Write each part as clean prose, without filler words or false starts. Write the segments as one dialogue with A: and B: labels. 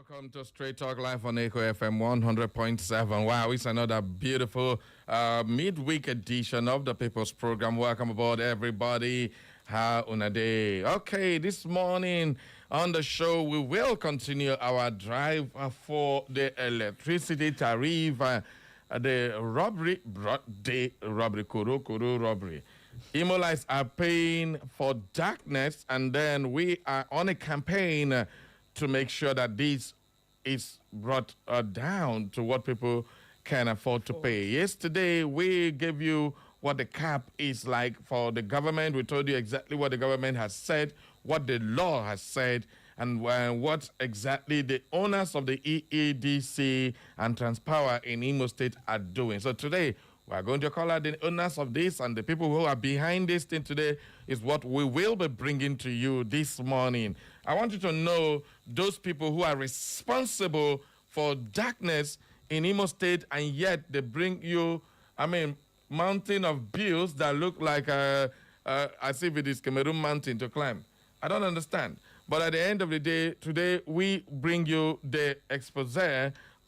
A: Welcome to Straight Talk Live on Echo FM 100.7. Wow, it's another beautiful midweek edition of the People's Program. Welcome aboard, everybody. How una day? Okay, this morning on the show, we will continue our drive for the electricity tariff, the robbery, kuru robbery. IMOLITEs are paying for darkness, and then we are on a campaign to make sure that this is brought down to what people can afford to pay. Yesterday, we gave you what the cap is like for the government. We told you exactly what the government has said, what the law has said, and what exactly the owners of the EEDC and Transpower in Imo State are doing. So today, we are going to call out the owners of this, and the people who are behind this thing today is what we will be bringing to you this morning. I want you to know those people who are responsible for darkness in Imo State, and yet they bring you, mountain of bills that look like as if it is Cameroon Mountain to climb. I don't understand. But at the end of the day, today we bring you the expose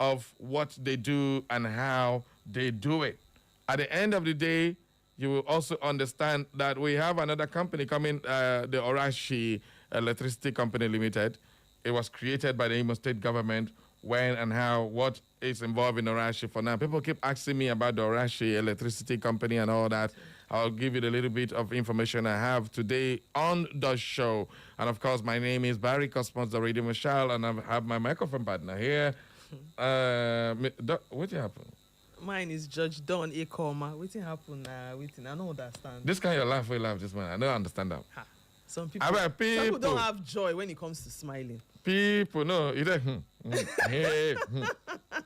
A: of what they do and how they do it. At the end of the day, you will also understand that we have another company coming, the Orashi Electricity Company Limited. It was created by the Imo State government. When and how, what is involved in Orashi for now. People keep asking me about the Orashi Electricity Company and all that. I'll give you the little bit of information I have today on the show. And of course, my name is Barry Cosmos, the Radio Michelle, and I have my microphone partner here. What happened?
B: Mine is Judge Don Ekoma. What happened? I don't understand.
A: This kind of laugh we laugh this man. I don't understand that.
B: Ha. Some people don't have joy when it comes to smiling.
A: People, no, you hey,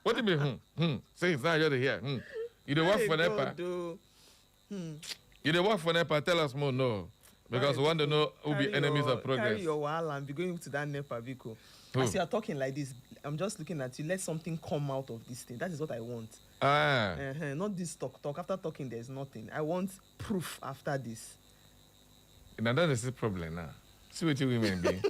A: What do you mean? Say it's not you're here. You don't work for NEPA. You don't work for NEPA. Tell us more, no. Because we want to know who be enemies of progress.
B: Carry your wall and be going to that NEPA, Biko. As you are talking like this, I'm just looking at you. Let something come out of this thing. That is what I want. Not this talk. After talking, there's nothing. I want proof after this.
A: Now that's the problem now. See what you women be.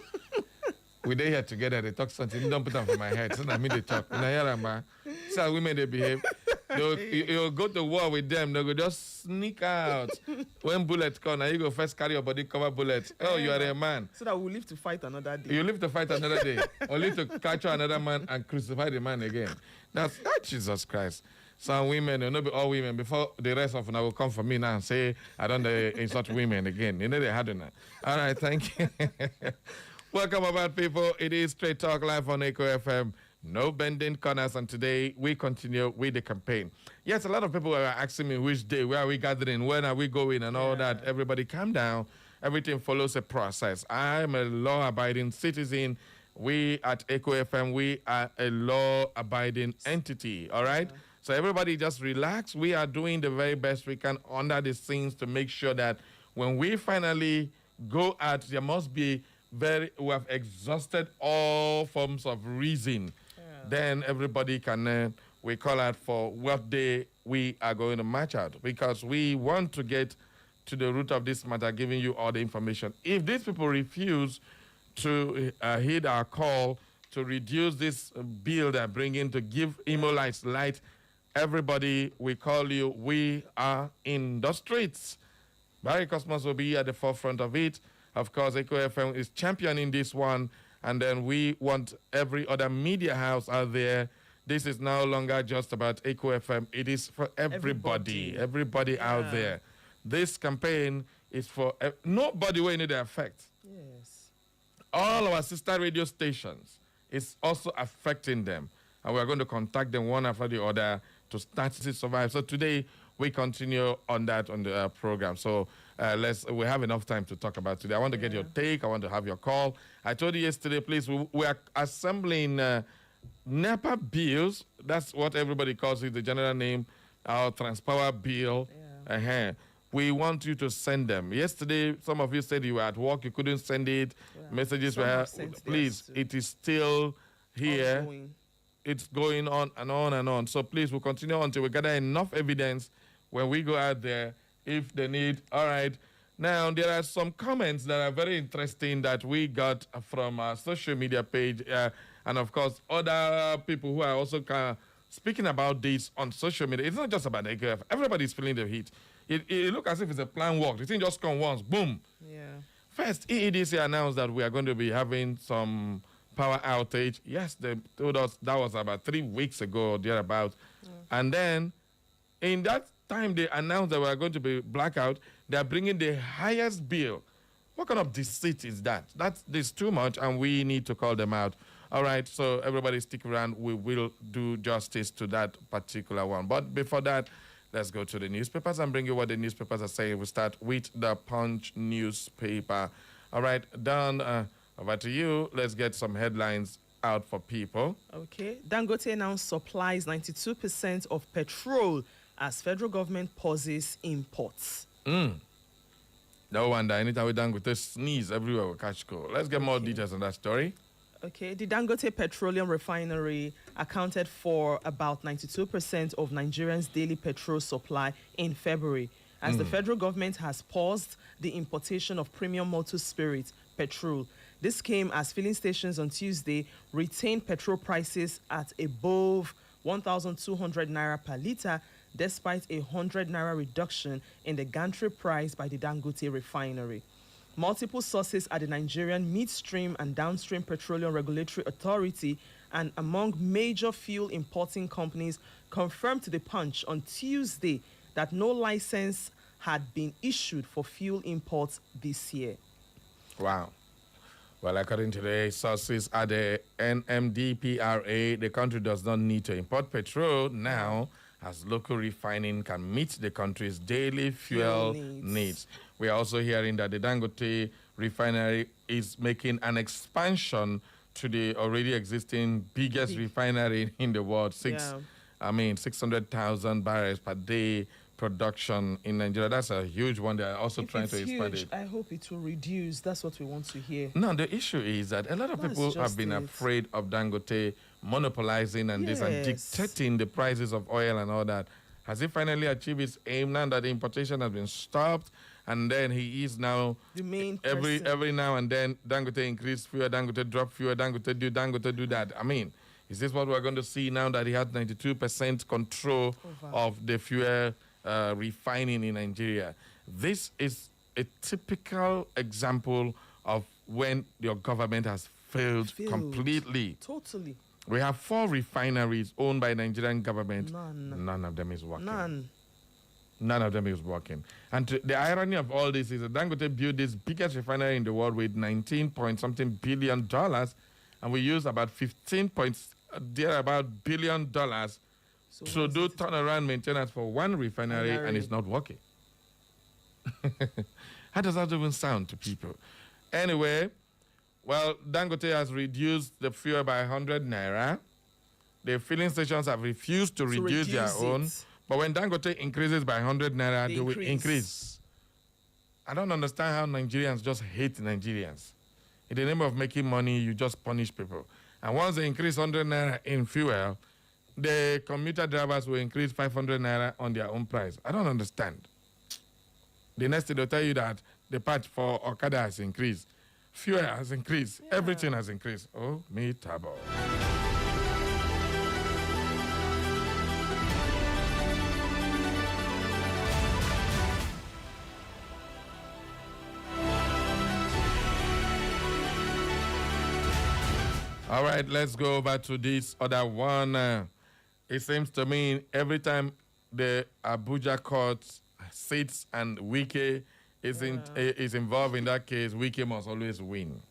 A: We they here together, they talk something, don't put them for my head. So I mean they talk. See how women they behave. You'll go to war with them, they go just sneak out. When bullets come, now you go first carry your body cover bullets. Oh, you are a man.
B: So that we'll live to fight another day.
A: You live to fight another day. Only to capture another man and crucify the man again. That's Jesus Christ. Some women, not be all women, before the rest of them will come for me now and say, I don't insult women again. You know they had enough. All right, thank you. Welcome about people. It is Straight Talk Live on Echo FM. No bending corners, and today we continue with the campaign. Yes, a lot of people are asking me which day, where are we gathering, when are we going, and all that. Everybody calm down. Everything follows a process. I'm a law-abiding citizen. We at Echo FM, we are a law-abiding entity, all right? Yeah. So everybody just relax. We are doing the very best we can under the scenes to make sure that when we finally go out, there must be we have exhausted all forms of reason. Yeah. Then everybody can, we call out for what day we are going to march out, because we want to get to the root of this matter, giving you all the information. If these people refuse to heed our call to reduce this bill they're bringing to give IMOLITEs light, everybody, we call you, we are in the streets. Barry Cosmos will be at the forefront of it. Of course, Echo FM is championing this one, and then we want every other media house out there. This is no longer just about Echo FM. It is for everybody out there. This campaign is for nobody will need the effect.
B: Yes.
A: All our sister radio stations is also affecting them, and we are going to contact them one after the other to start to survive. So today we continue on that on the program. So we have enough time to talk about today. I want to get your take. I want to have your call. I told you yesterday, please, we are assembling NEPA bills. That's what everybody calls it, the general name, our Transpower bill. Yeah. We want you to send them. Yesterday, some of you said you were at work, you couldn't send it. Yeah. Messages were, please, it is still here. Ongoing. It's going on and on and on. So please, we'll continue until we gather enough evidence when we go out there, if they need. All right. Now, there are some comments that are very interesting that we got from our social media page. and of course, other people who are also speaking about this on social media. It's not just about the AKF. Everybody's feeling the heat. It looks as if it's a planned work. The thing just come once, boom.
B: Yeah.
A: First, EEDC announced that we are going to be having some power outage. Yes, they told us that was about 3 weeks ago or thereabout. And then, in that time they announced that we are going to be blackout, they are bringing the highest bill. What kind of deceit is that? That's too much, and we need to call them out. All right, so everybody stick around. We will do justice to that particular one. But before that, let's go to the newspapers and bring you what the newspapers are saying. We'll start with the Punch newspaper. All right, Don, over to you. Let's get some headlines out for people.
B: Okay. Dangote announced supplies 92% of petrol as federal government pauses imports.
A: No wonder. Anytime we Dangote sneeze, everywhere we catch cold. Let's get more details on that story.
B: Okay, the Dangote Petroleum Refinery accounted for about 92% of Nigerians' daily petrol supply in February, as the federal government has paused the importation of premium motor spirit, petrol. This came as filling stations on Tuesday retained petrol prices at above 1,200 naira per litre, despite a 100 naira reduction in the gantry price by the Dangote refinery. Multiple sources at the Nigerian Midstream and Downstream Petroleum Regulatory Authority and among major fuel importing companies confirmed to the Punch on Tuesday that no license had been issued for fuel imports this year.
A: Wow. Well, according to the sources at the NMDPRA, the country does not need to import petrol now, as local refining can meet the country's daily fuel needs. We are also hearing that the Dangote refinery is making an expansion to the already existing biggest refinery in the world. 600,000 barrels per day production in Nigeria. That's a huge one. They are also trying to expand it.
B: I hope it will reduce. That's what we want to hear.
A: No, the issue is that a lot of people have been afraid of Dangote monopolizing and this and dictating the prices of oil and all that. Has he finally achieved his aim now that the importation has been stopped? And then he is now
B: the main
A: every now and then Dangote increase fuel, Dangote drop fuel, Dangote do that. I mean, is this what we're going to see now that he has 92% control of the fuel refining in Nigeria? This is a typical example of when your government has failed completely.
B: Totally.
A: We have 4 refineries owned by the Nigerian government. None of them is working. None of them is working. And the irony of all this is that Dangote built this biggest refinery in the world with $19-point-something billion, and we use about $15 billion to do turnaround maintenance for one refinery, and it's not working. How does that even sound to people? Anyway, well, Dangote has reduced the fuel by 100 naira. The filling stations have refused to reduce their own. But when Dangote increases by 100 naira, they will increase. I don't understand how Nigerians just hate Nigerians. In the name of making money, you just punish people. And once they increase 100 naira in fuel, the commuter drivers will increase 500 naira on their own price. I don't understand. The next thing they'll tell you that the patch for Okada has increased. Fuel has increased. Everything has increased. Oh, me tabo. All right, let's go over to this other one. It seems to me every time the Abuja court sits and Wike is involved in that case, Wike must always win.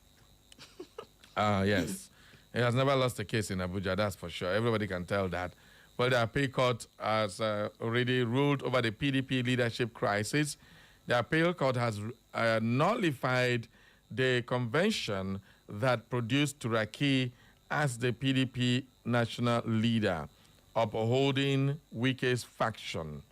A: Yes. He has never lost a case in Abuja, that's for sure. Everybody can tell that. But the appeal court has already ruled over the PDP leadership crisis. The appeal court has nullified the convention that produced Turaki as the PDP national leader, upholding Wike's faction,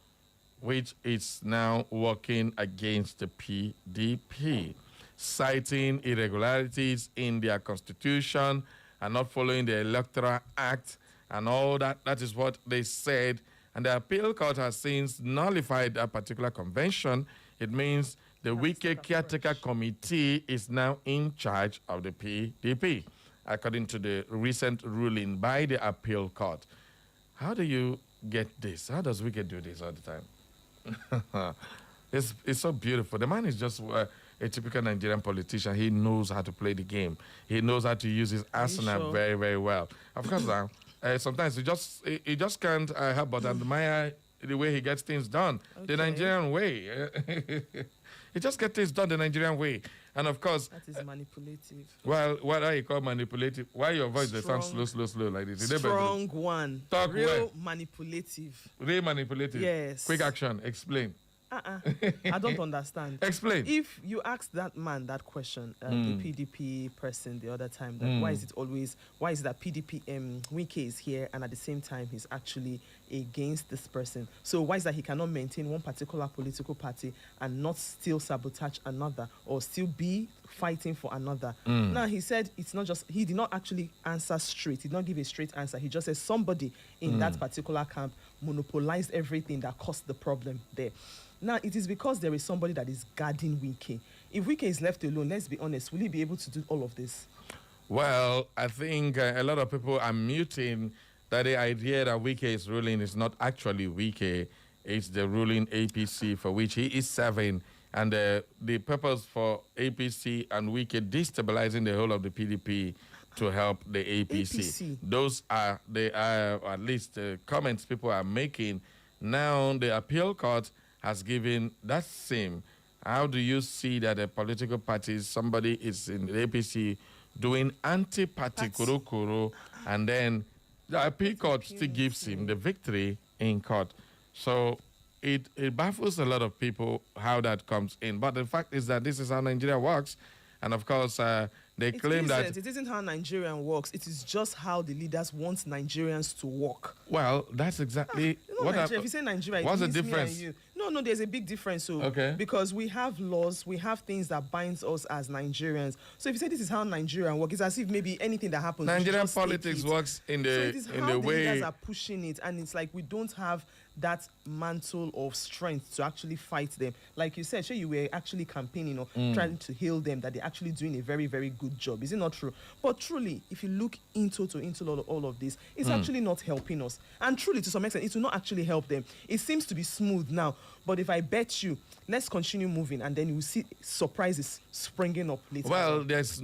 A: which is now working against the PDP, citing irregularities in their constitution and not following the Electoral Act and all that. That is what they said. And the appeal court has since nullified that particular convention. It means the Wike Caretaker Committee is now in charge of the PDP. according to the recent ruling by the appeal court. How do you get this? How does Wike do this all the time? It's so beautiful. The man is just a typical Nigerian politician. He knows how to play the game. He knows how to use his arsenal very, very well. Of course, now, sometimes he just can't help but admire the way he gets things done, the Nigerian way. He just gets things done the Nigerian way. And of course...
B: That is manipulative.
A: Well, what are you call manipulative? Why your voice sounds slow like this?
B: Strong one.
A: Talk
B: real manipulative.
A: Real manipulative?
B: Yes.
A: Quick action. Explain.
B: I don't understand.
A: Explain.
B: If you ask that man that question, the PDP person the other time, that why is it that PDP Wike is here and at the same time he's actually against this person? So why is that he cannot maintain one particular political party and not still sabotage another or still be fighting for another? Now he said it's not just, he did not actually answer straight. He did not give a straight answer. He just said somebody in that particular camp monopolized everything that caused the problem there. Now, it is because there is somebody that is guarding Wike. If Wike is left alone, let's be honest, will he be able to do all of this?
A: Well, I think a lot of people are muting that the idea that Wike is ruling is not actually Wike. It's the ruling APC for which he is serving. And the purpose for APC and Wike destabilizing the whole of the PDP to help the APC. Those are at least the comments people are making. Now, the appeal court has given that same. How do you see that a political party, somebody is in the APC doing anti-party kuru, and then the appeal court still gives him the victory in court? So it baffles a lot of people how that comes in. But the fact is that this is how Nigeria works. And of course, they claim that...
B: It isn't how Nigeria works. It is just how the leaders want Nigerians to work.
A: Well, that's exactly...
B: If you say Nigeria,
A: what's the difference?
B: No, there's a big difference. So, because we have laws, we have things that binds us as Nigerians. So if you say this is how Nigeria works, it's as if maybe anything that happens...
A: Nigerian politics works in the way...
B: So it is how the leaders are pushing it. And it's like we don't have that mantle of strength to actually fight them. Like you said, you were actually campaigning or trying to hail them, that they're actually doing a very, very good job. Is it not true? But truly, if you look into all of this, it's actually not helping us. And truly, to some extent, it will not actually help them. It seems to be smooth now. But if I bet you, let's continue moving, and then you will see surprises springing up later.
A: Well, there's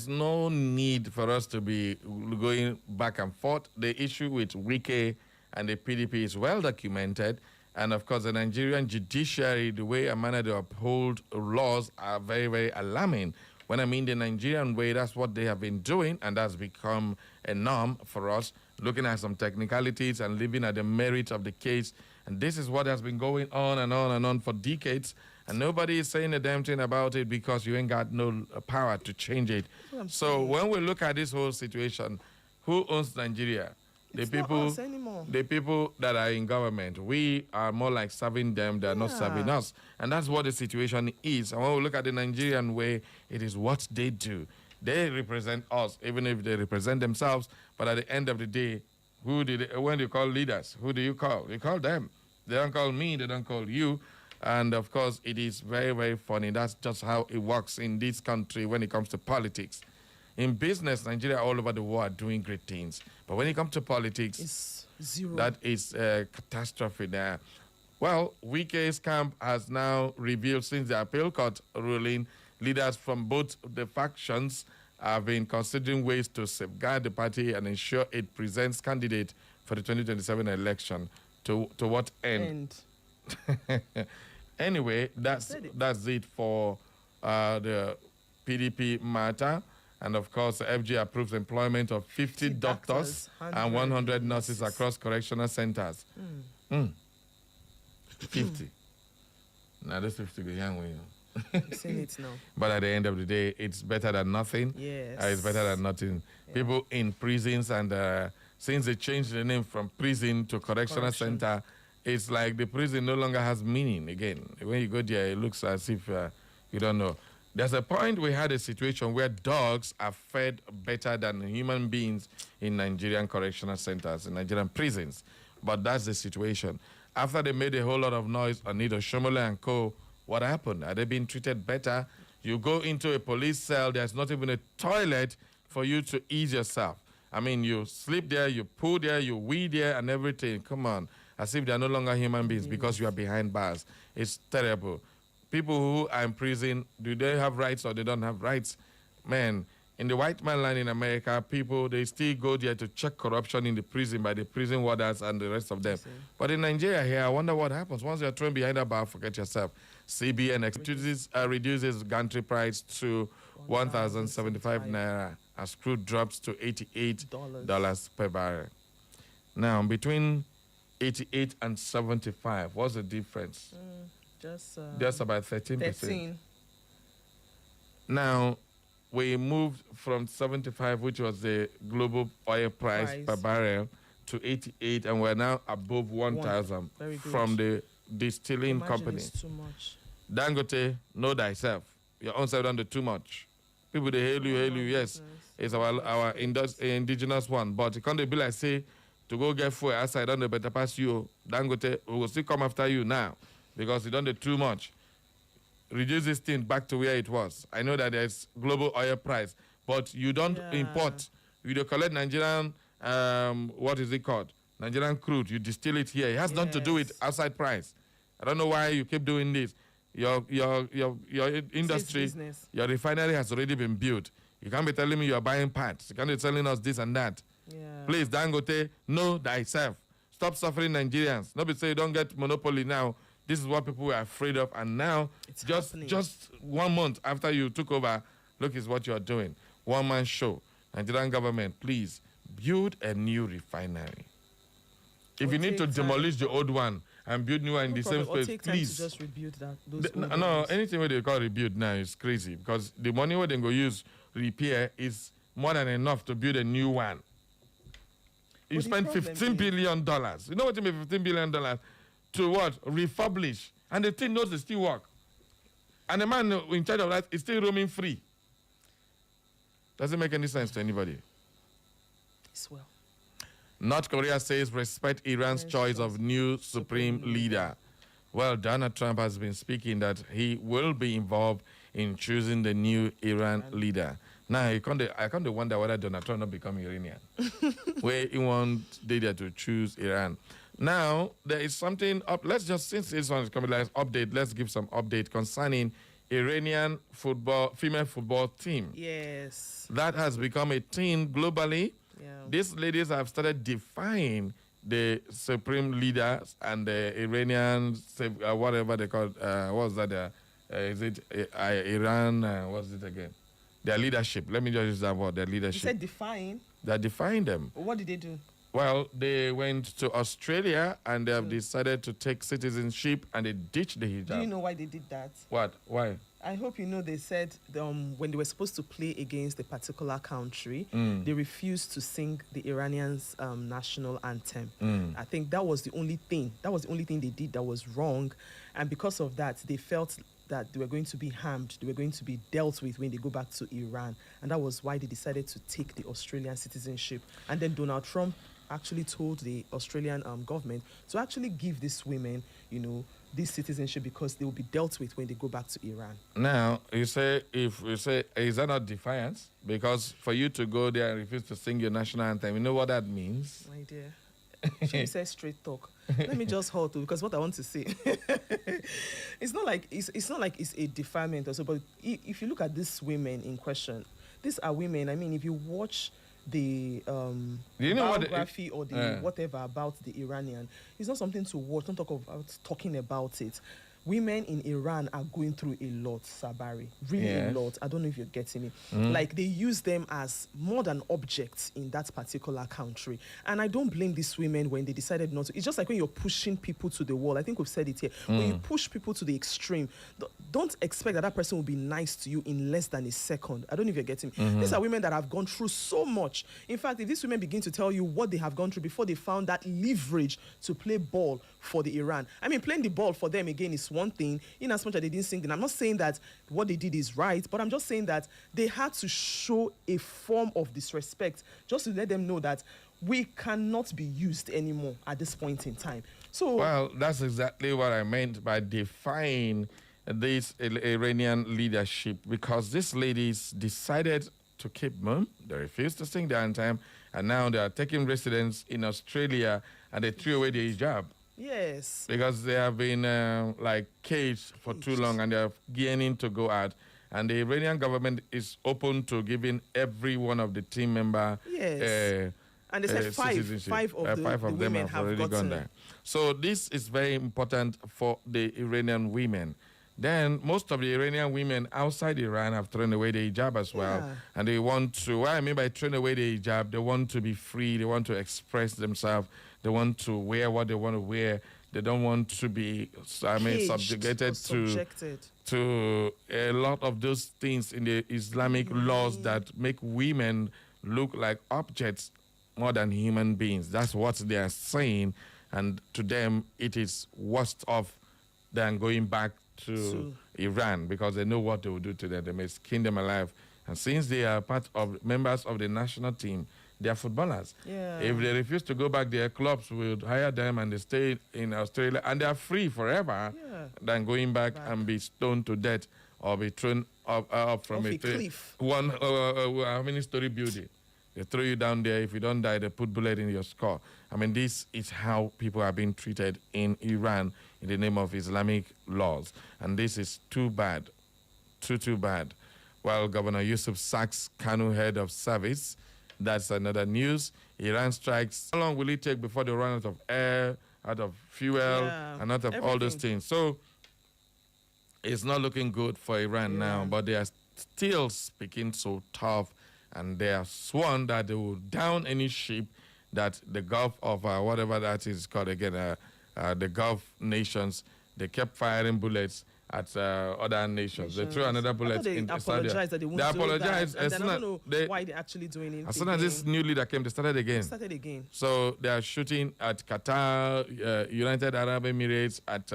A: no need for us to be going back and forth. The issue with Wike and the PDP is well documented. And of course, the Nigerian judiciary, the way and manner they uphold laws are very, very alarming. When I mean the Nigerian way, that's what they have been doing, and that's become a norm for us, looking at some technicalities and living at the merit of the case. And this is what has been going on and on and on for decades. And nobody is saying a damn thing about it because you ain't got no power to change it. So when we look at this whole situation, who owns Nigeria? The people that are in government. We are more like serving them, they're not serving us. And that's what the situation is. And when we look at the Nigerian way, it is what they do. They represent us, even if they represent themselves. But at the end of the day, when you call leaders, who do you call? You call them. They don't call me, they don't call you. And of course, it is very, very funny. That's just how it works in this country when it comes to politics. In business, Nigeria all over the world are doing great things. But when it comes to politics,
B: it's zero.
A: That is a catastrophe there. Well, Wike's camp has now revealed since the appeal court ruling, leaders from both the factions have been considering ways to safeguard the party and ensure it presents candidate for the 2027 election. To what end? Anyway, that's it for the PDP matter. And of course, FG approves employment of 50 doctors and 100 nurses across correctional centers. 50. Now, this 50 go young way.
B: I've seen it now.
A: But at the end of the day, it's better than nothing.
B: Yes.
A: It's better than nothing. Yeah. People in prisons, and since they changed the name from prison to correctional center, it's like the prison no longer has meaning again. When you go there, it looks as if you don't know. There's a point we had a situation where dogs are fed better than human beings in Nigerian correctional centers, in Nigerian prisons. But that's the situation. After they made a whole lot of noise on Nido Shomole and co., what happened? Are they being treated better? You go into a police cell, there's not even a toilet for you to ease yourself. I mean, you sleep there, you poo there, you wee there, and everything. Come on. As if they are no longer human beings because you are behind bars. It's terrible. People who are in prison, do they have rights or they don't have rights? Man, in the white man land in America, people, they still go there to check corruption in the prison by the prison warders and the rest of them. But in Nigeria here, I wonder what happens. Once you're thrown behind a bar, forget yourself. CBN reduces gantry price to 1,075 naira as crude drops to $88 per barrel. Now, between 88 and 75, what's the difference? Just about 13%.
B: 13.
A: Now, we moved from 75, which was the global oil price per barrel, to 88, and we're now above 1,000 from the distilling company.
B: It's too much.
A: Dangote, know thyself. Your own side under too much. People, they hail you, yes. It's our indigenous one. But it can't be like, say, to go get fuel outside on the better pass you, Dangote, we will still come after you now because you done the too much. Reduce this thing back to where it was. I know that there's global oil price, but you don't import. You don't collect Nigerian, what is it called? Nigerian crude. You distill it here. It has nothing to do with outside price. I don't know why you keep doing this. Your industry, your refinery has already been built. You can't be telling me you're buying parts. You can't be telling us this and that. Please, Dangote, know thyself. Stop suffering Nigerians. Nobody say you don't get monopoly now. This is what people were afraid of. And now, just 1 month after you took over, look is what you're doing. One-man show. Nigerian government, please, build a new refinery. If you need to demolish the old one and build new one in the same space, please.
B: To just rebuild that.
A: No, anything where they call rebuild now is crazy because the money where they go use repair is more than enough to build a new one. You spend $15 billion. You know what you mean, $15 billion to what? Refurbish. And the thing knows it still work. And the man in charge of that is still roaming free. Doesn't make any sense to anybody.
B: As well.
A: North Korea says respect Iran's choice of new supreme leader. Well, Donald Trump has been speaking that he will be involved in choosing the new Iran leader. Now, I can't wonder whether Donald Trump not become Iranian. Where he wants data to choose Iran. Now, there is something up. Let's just, since this one is coming like update, let's give some update concerning Iranian female football team.
B: Yes.
A: That has become a team globally. Yeah. These ladies have started defying the supreme leaders and the Iranian, whatever they call, what's that? Is it Iran? What's it again? Their leadership. Let me just use that word, their leadership.
B: You said defying?
A: They're defying them.
B: What did they do?
A: Well, they went to Australia and they have decided to take citizenship and they ditched the hijab.
B: Do you know why they did that?
A: What? Why?
B: I hope you know they said when they were supposed to play against a particular country, they refused to sing the Iranians' national anthem. I think that was the only thing. That was the only thing they did that was wrong. And because of that, they felt that they were going to be harmed, they were going to be dealt with when they go back to Iran. And that was why they decided to take the Australian citizenship. And then Donald Trump actually told the Australian government to actually give these women, this citizenship because they will be dealt with when they go back to Iran. Now,
A: is that not defiance? Because for you to go there and refuse to sing your national anthem, you know what that means?
B: My dear. Should we say straight talk? Let me just hold to because what I want to say, it's not like it's a defilement or so. But if you look at these women in question, these are women. I mean, if you watch the biography or the whatever about the Iranian, it's not something to watch. Don't talk about talking about it. Women in Iran are going through a lot, Sabari. Really a lot. I don't know if you're getting it. Like, they use them as more than objects in that particular country. And I don't blame these women when they decided not to. It's just like when you're pushing people to the wall. I think we've said it here. When you push people to the extreme, don't expect that person will be nice to you in less than a second. I don't know if you're getting me. These are women that have gone through so much. In fact, if these women begin to tell you what they have gone through before they found that leverage to play ball for the Iran. I mean, playing the ball for them, again, is one thing, in as much as they didn't sing. And I'm not saying that what they did is right, but I'm just saying that they had to show a form of disrespect just to let them know that we cannot be used anymore at this point in time. So,
A: well, that's exactly what I meant by defying this Iranian leadership, because these ladies decided to keep mum. They refused to sing the anthem, and now they are taking residence in Australia, and they threw away the hijab.
B: Yes.
A: Because they have been caged for too long, and they are gearing to go out. And the Iranian government is open to giving every one of the team member
B: and they said five of the
A: them
B: women
A: have already gone there. So this is very important for the Iranian women. Then most of the Iranian women outside Iran have thrown away the hijab as well.
B: Yeah.
A: And they want to, what I mean by throwing away the hijab, they want to be free, they want to express themselves, they want to wear what they want to wear. They don't want to be, subjugated to a lot of those things in the Islamic laws that make women look like objects more than human beings. That's what they are saying. And to them, it is worse off than going back to Iran, because they know what they will do to them. They may skin them alive. And since they are members of the national team, they are footballers.
B: Yeah.
A: If they refuse to go back, their clubs will hire them and they stay in Australia, and they are free forever than going back and be stoned to death or be thrown up from a cliff. How many story building? They throw you down there. If you don't die, they put bullet in your skull. I mean, this is how people are being treated in Iran in the name of Islamic laws. And this is too bad. Too bad. Well, Governor Yusuf sacks Kanu head of service. That's another news. Iran strikes. How long will it take before they run out of air, out of fuel, and out of all those things? So it's not looking good for Iran now, but they are still speaking so tough, and they are sworn that they will down any ship that the Gulf of whatever that is called again, the Gulf nations, they kept firing bullets at other nations. They threw another bullet in Saudi.
B: That they apologized. And I don't know why they're actually doing it.
A: As soon as this new leader came, they started again. So they are shooting at Qatar, United Arab Emirates. At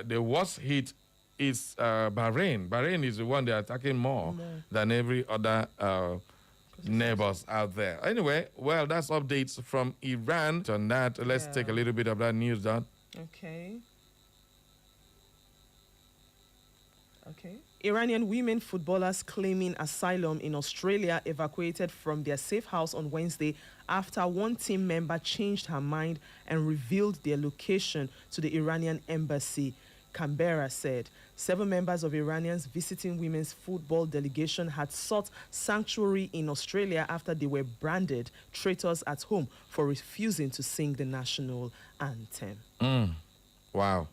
A: the worst hit is Bahrain. Bahrain is the one they're attacking more than every other neighbors out there. Anyway, well, that's updates from Iran. On that, let's take a little bit of that news down.
B: Okay. Iranian women footballers claiming asylum in Australia evacuated from their safe house on Wednesday after one team member changed her mind and revealed their location to the Iranian embassy, Canberra said. 7 members of Iranians visiting women's football delegation had sought sanctuary in Australia after they were branded traitors at home for refusing to sing the national anthem.
A: Wow.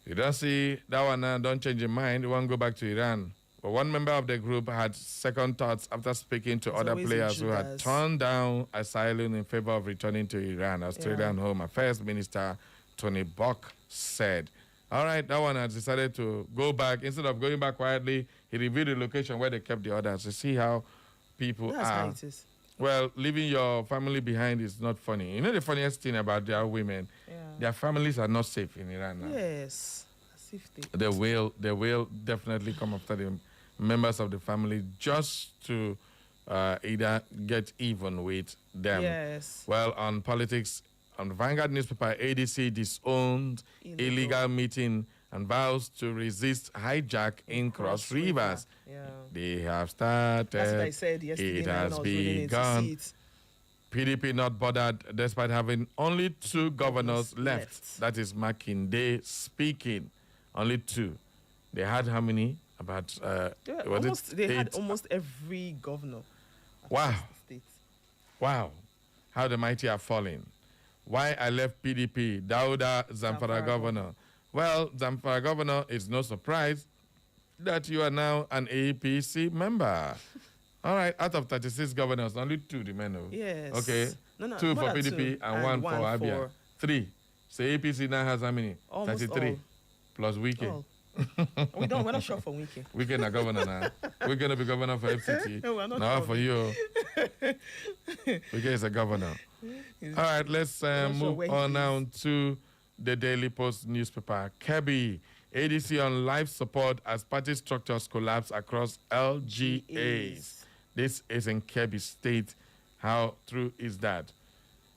A: You don't see that one now, don't change your mind. You want to go back to Iran. But one member of the group had second thoughts after speaking to other players who had turned down asylum in favor of returning to Iran. Australian Home Affairs Minister Tony Buck said, all right, that one has decided to go back. Instead of going back quietly, he revealed the location where they kept the others. You see how people are.
B: How it is.
A: Well, leaving your family behind is not funny. You know the funniest thing about their women? Their families are not safe in Iran now.
B: Yes. As if
A: they will definitely come after the members of the family just to either get even with them.
B: Yes.
A: Well, on politics, on the Vanguard newspaper, ADC disowned illegal meeting and vows to resist hijack in Cross Rivers. They have started.
B: That's what I said yesterday.
A: It has begun. PDP not bothered despite having only 2 governors left. That is Makinde speaking. Only 2. They had how many? About
B: they had almost every governor.
A: Wow. Wow. How the mighty are falling. Why I left PDP, Dauda Zamfara governor. Well, Zamfara governor, is no surprise that you are now an APC member. All right, out of 36 governors, only 2 remain.
B: Yes.
A: Okay. No, 2 for PDP and 1 for Abia. 3. So APC now has how many?
B: Almost
A: 33.
B: All.
A: Plus Wike.
B: We're not sure for Wike.
A: Wike is governor now. We're going to be governor for FCT.
B: No, we're not
A: now for you. Wike is a governor. All right, let's move on now to the Daily Post newspaper. Kebbi, ADC on life support as party structures collapse across LGAs. This is in Kebbi State. How true is that?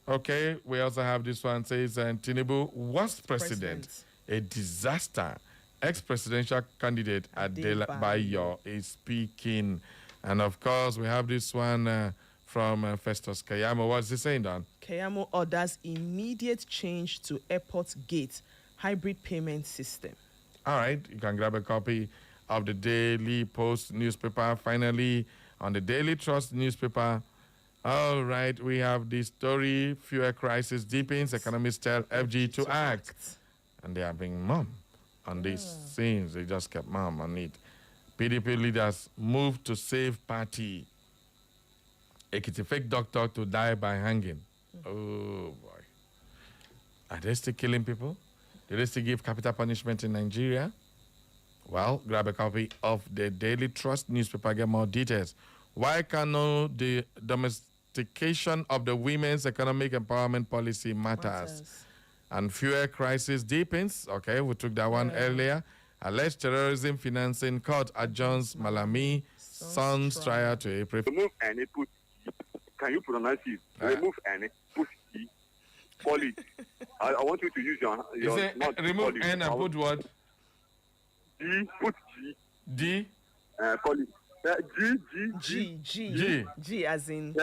A: Okay, we also have this one. Says Tinubu was president. A disaster. Ex-presidential candidate Adela Bayo is speaking. And of course, we have this one from Festus Kayamo. What's he saying, Don?
B: Kayamo orders immediate change to airport gate hybrid payment system.
A: All right, you can grab a copy of the Daily Post newspaper. Finally, on the Daily Trust newspaper. All right, we have the story, fuel crisis deepens, economists tell FG to act. And they are being mum on these scenes. They just kept mum on it. PDP leaders move to save party. Ekiti fake doctor to die by hanging. Oh, boy. Are they still killing people? Do they still give capital punishment in Nigeria? Well, grab a copy of the Daily Trust newspaper, get more details. Why cannot the domestication of the women's economic empowerment policy matters? And fuel crisis deepens. Okay, we took that one earlier. Alleged terrorism financing court adjourns Malami son's trial to April.
C: Remove any put. Can you pronounce it? Remove any put. Call it. I want you to use your not
A: remove N and put what?
C: D. Put G.
A: D.
C: Call it.
B: G as in.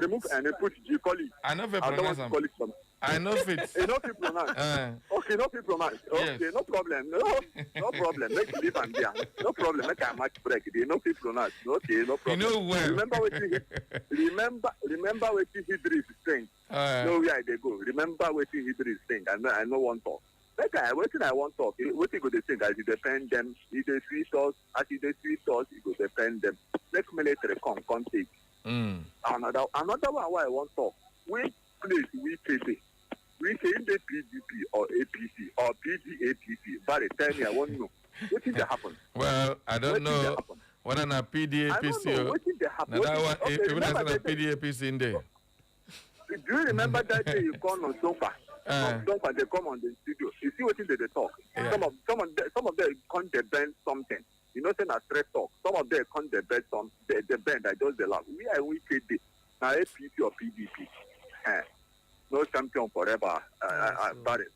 C: Remove and put G. Call it.
A: I know if I pronounce them. I know if it's.
C: Enough to pronounce. Okay, no people pronounce. Okay, yes. No problem. No problem. Make you live and there. No problem. Make a match break. No people pronounce. Okay, no problem.
A: You know where?
C: Remember what you Idris saying. No where they go. Remember what you Idris saying. I know one talk. Like I want talk. What you go to think as you defend them. If they sweet us, as if they sweet us, you go defend them. Let military come take. Another one why I want talk. Which place we face it? We say in the PDP or APC or PDAPC, but tell me, I want to know. What did that happen?
A: Well, I don't know whether na PDAPC or...
C: What did that happen?
A: Now that one, even as a PDAPC in there.
C: Do you remember that day you called on sofa? Sofa, they come on the studio. You see what they talk? Yeah. Some of them can't debate something. You know, saying a straight talk. Some of them can't debate some. The bend that does the love. We are we KD. Now APC or PDP. No champion forever.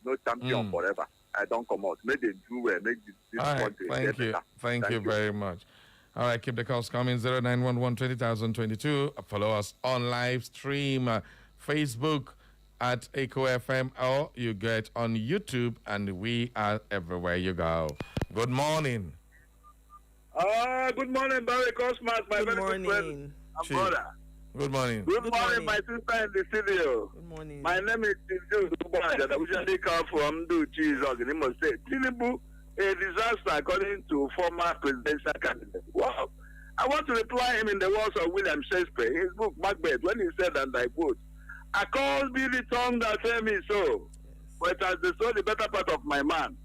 C: No champion forever. I don't come out. Make them do well. Make this country better.
A: Thank you very much. All right, keep the calls coming. 0911 20,022. Follow us on live stream, Facebook at Echo FM, or you get on YouTube, and we are everywhere you go. Good morning.
C: Good morning, Barry Cosmas, my very good friend and brother.
A: Good morning.
C: Good morning, my sister in the studio.
B: Good morning.
C: My name is Tinubu that I usually come from Do Jesus in Imo State. Tinubu, a disaster according to former presidential candidate. Wow. I want to reply him in the words of William Shakespeare, his book Macbeth, when he said, and I quote, "I call be the tongue that tell me so, but it has destroyed the better part of my man.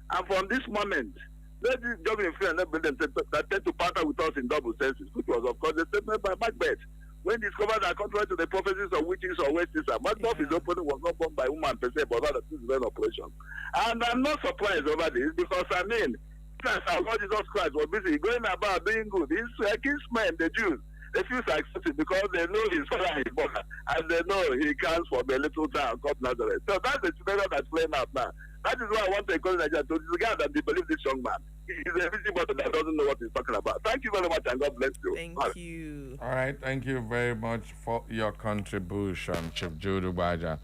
C: And from this moment, let this job in fear and not build them that tend to partner with us in double senses," which was, of course, the statement by Macbeth. When discovered that contrary to the prophecies of witches or witches, Macbeth is opening was not born by woman per se, but rather this is an operation. And I'm not surprised over this because our Lord Jesus Christ was busy going about doing good. His kinsmen, the Jews, they feel accepted because they know his father is born, and they know he comes from a little town called Nazareth. So that's the scenario that's playing out now. That is why I want to encourage Nigeria to disregard that they believe this young man. He's a busybody that doesn't know what he's talking about. Thank you very much, and God bless you.
B: Thank you.
A: All right, thank you very much for your contribution, Chief Judu Baja.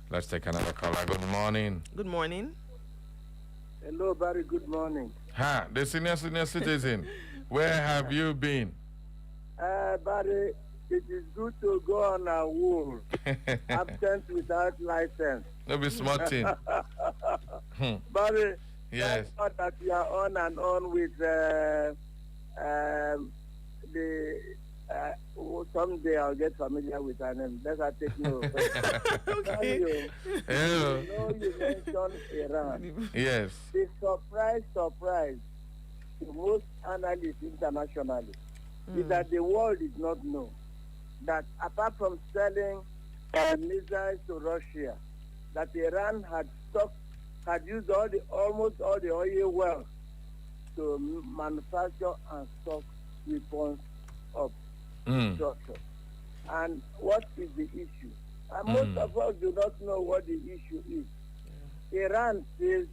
A: Let's take another caller. Good morning.
B: Good morning.
D: Hello, Barry. Good morning.
A: The senior citizen. Where have you been?
D: Barry, it is good to go on a wall, absent without license.
A: No be smart thing.
D: Barry,
A: yes.
D: That you are on and on with someday I'll get familiar with her name. Let her take note.
B: Okay.
D: You mentioned Iran.
A: Yes.
D: The surprise to most analysts internationally is that the world did not know that apart from selling missiles to Russia, that Iran had used almost all the oil wealth to manufacture and stock weapons of destruction. And what is the issue? And most of us do not know what the issue is. Iran says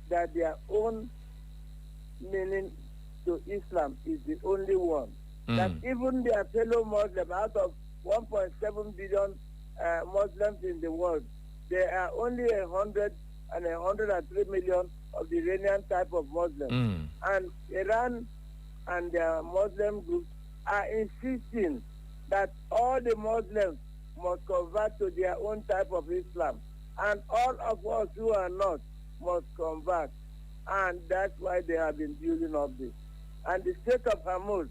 D: that their own meaning to Islam is the only one. that even their fellow Muslims, out of 1.7 billion Muslims in the world, there are only 100 and 103 million of the Iranian type of Muslims. And Iran and their Muslim groups are insisting that all the Muslims must convert to their own type of Islam. And all of us who are not must convert. And that's why they have been building up this. And the Strait of Hormuz,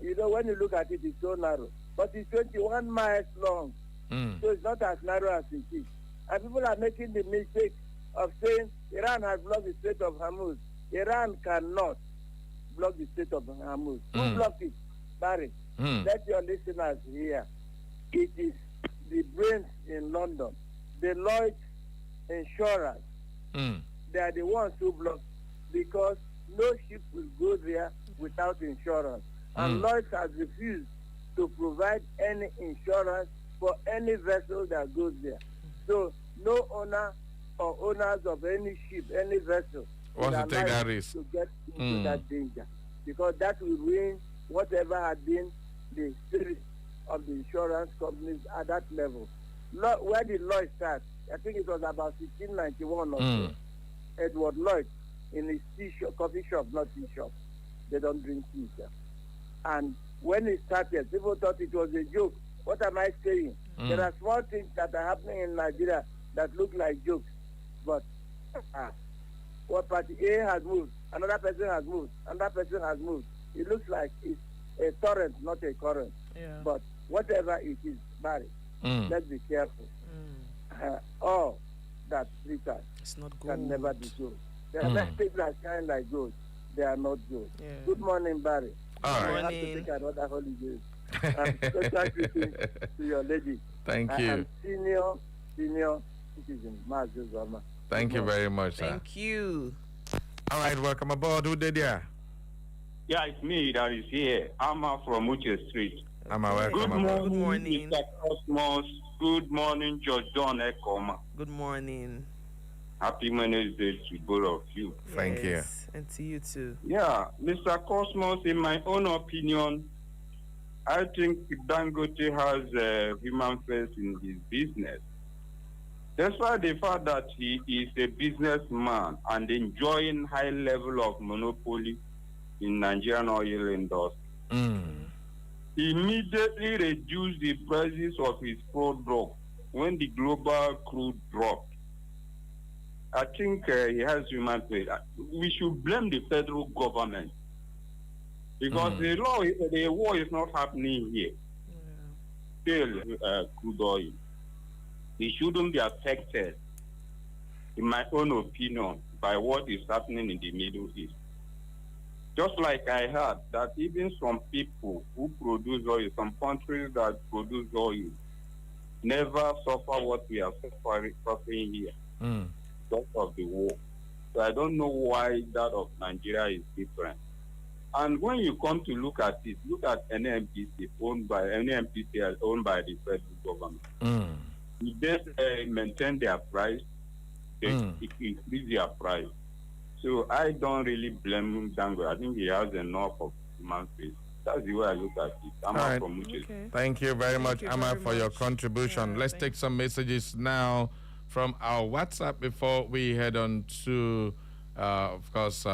D: you know, when you look at it, it's so narrow. But it's 21 miles long. So it's not as narrow as it is. And people are making the mistake of saying Iran has blocked the Strait of Hormuz. Iran cannot block the Strait of Hormuz. Who blocked it? Barry. Let your listeners hear. It is the brains in London, the Lloyd's insurers. They are the ones who block, because no ship will go there without insurance. And Lloyd's has refused to provide any insurance for any vessel that goes there. So no owner or owners of any ship, any vessel,
A: wants to take that risk
D: to get into that danger, because that will ruin whatever had been the spirit of the insurance companies at that level. Where did Lloyd start? I think it was about 1691 or so. Edward Lloyd, in his tea shop, coffee shop, not tea shop. They don't drink tea, sir. And when it started, people thought it was a joke. What am I saying? There are small things that are happening in Nigeria that look like jokes. But what party A has moved, another person has moved, another person has moved. It looks like it's a torrent, not a current. But whatever it is, Barry, let's be careful. All that glitters can never be gold. There are things that shine like gold. They are not gold. Good morning, Barry.
A: All right.
D: I have to take another holiday. Special greeting to your lady.
A: Thank you.
D: I am senior citizen, Mazu Zama.
A: Thank you very much, sir.
B: Thank you.
A: All right, welcome aboard. Who did there?
E: Yeah, it's me that is here. I'm from Uche Street.
A: I'm welcome.
B: Good morning.
E: Mr. Cosmos. Good morning, George John Ekoma.
B: Good morning.
E: Happy Wednesday to both of you.
A: Thank you.
B: And to you too.
E: Yeah, Mr. Cosmos, in my own opinion, I think Dangote has human face in his business. Despite the fact that he is a businessman and enjoying high level of monopoly in Nigerian oil industry, he immediately reduced the prices of his product when the global crude dropped. I think he has human face. We should blame the federal government, because the war is not happening here. Still, crude oil. He shouldn't be affected, in my own opinion, by what is happening in the Middle East. Just like I heard that even some people who produce oil, some countries that produce oil, never suffer what we are suffering here because of the war. So I don't know why that of Nigeria is different. And when you come to look at it, look at NNPC owned by the federal government. They maintain their price, they increase their price. So I don't really blame Dango. I think he has enough of human face. That's the way I look at it. I'm
A: right.
E: from Uche.
A: Thank you very much, Amma, for your contribution. Let's take some messages now from our WhatsApp before we head on to, of course,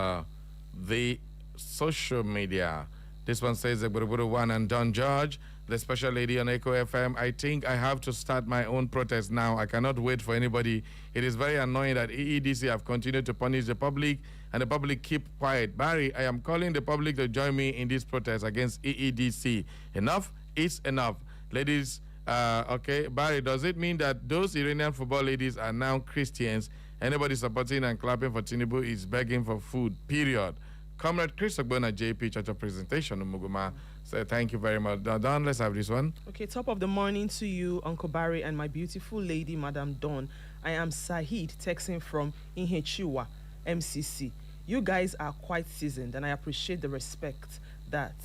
A: the social media. This one says, One and Don George, the special lady on Echo FM. I think I have to start my own protest now. I cannot wait for anybody. It is very annoying that EEDC have continued to punish the public and the public keep quiet. Barry, I am calling the public to join me in this protest against EEDC. Enough is enough. Ladies, okay, Barry, does it mean that those Iranian football ladies are now Christians? Anybody supporting and clapping for Tinubu is begging for food, period. Comrade Chris Ogbona, JP, Church of Presentation, Umuguma, said thank you very much. Don, let's have this one.
B: Okay, top of the morning to you, Uncle Barry, and my beautiful lady, Madam Dawn. I am Sahid, texting from Inhechiwa, MCC. You guys are quite seasoned, and I appreciate the respect that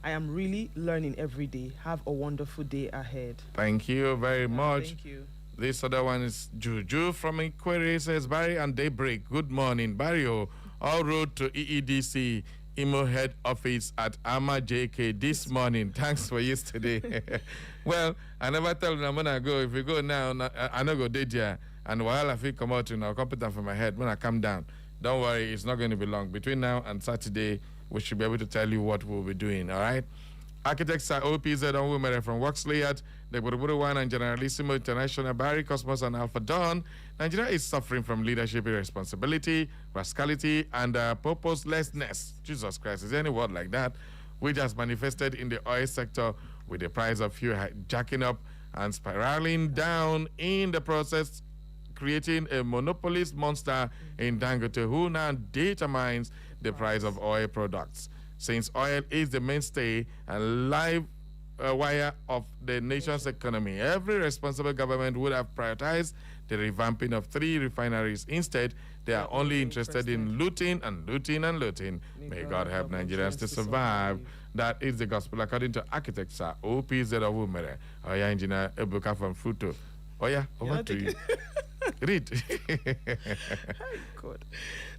B: I am really learning every day. Have a wonderful day ahead.
A: Thank you very much.
B: Thank you.
A: This other one is Juju from Inquiry, says, Barry and Daybreak, good morning. Barry, all road to EEDC Imo head office at Ama JK this morning. Thanks for yesterday. Well, I never tell them when I go. If we go now, I know go did ya. And while I feel come out, computer for my head, when I come down, don't worry, it's not going to be long. Between now and Saturday, we should be able to tell you what we'll be doing, all right? Architects are OPZ on women from Waxley at the Buruburu One and Generalissimo International, Barry Cosmos and Alpha Dawn. Nigeria is suffering from leadership irresponsibility, rascality, and purposelessness. Jesus Christ, is there any word like that? Which has manifested in the oil sector with the price of fuel jacking up and spiraling down in the process, creating a monopolist monster in Dangote who now determines the price of oil products. Since oil is the mainstay and live wire of the nation's economy, every responsible government would have prioritized the revamping of 3 refineries. Instead, they are only interested in looting and looting and looting. May God help Nigerians to survive. That is the gospel according to architects, OPZ Owumere. Oya Engineer Ebuka from Futo. Oya, over to you. Read.
B: God.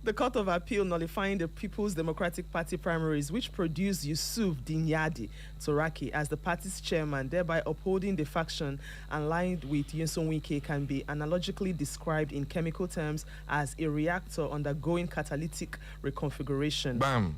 B: The Court of Appeal nullifying the People's Democratic Party primaries, which produced Yusuf Dinyadi Toraki as the party's chairman, thereby upholding the faction aligned with Nyesom Wike, can be analogically described in chemical terms as a reactor undergoing catalytic reconfiguration.
A: Bam.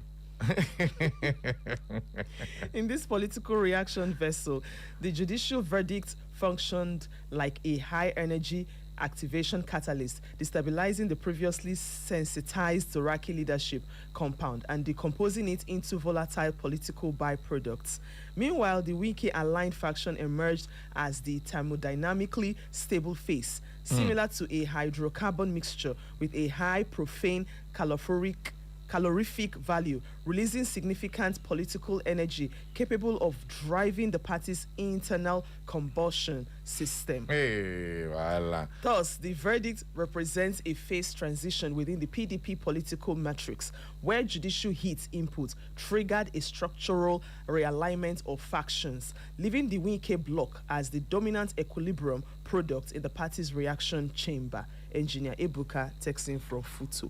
B: In this political reaction vessel, the judicial verdict functioned like a high-energy activation catalyst, destabilizing the previously sensitized Toraki leadership compound and decomposing it into volatile political byproducts. Meanwhile, the Wike-aligned faction emerged as the thermodynamically stable face, similar to a hydrocarbon mixture with a high profane calorific value, releasing significant political energy capable of driving the party's internal combustion system.
A: Hey, voila.
B: Thus, the verdict represents a phase transition within the PDP political matrix, where judicial heat input triggered a structural realignment of factions, leaving the Wike bloc as the dominant equilibrium product in the party's reaction chamber. Engineer Ebuka texting from Futu.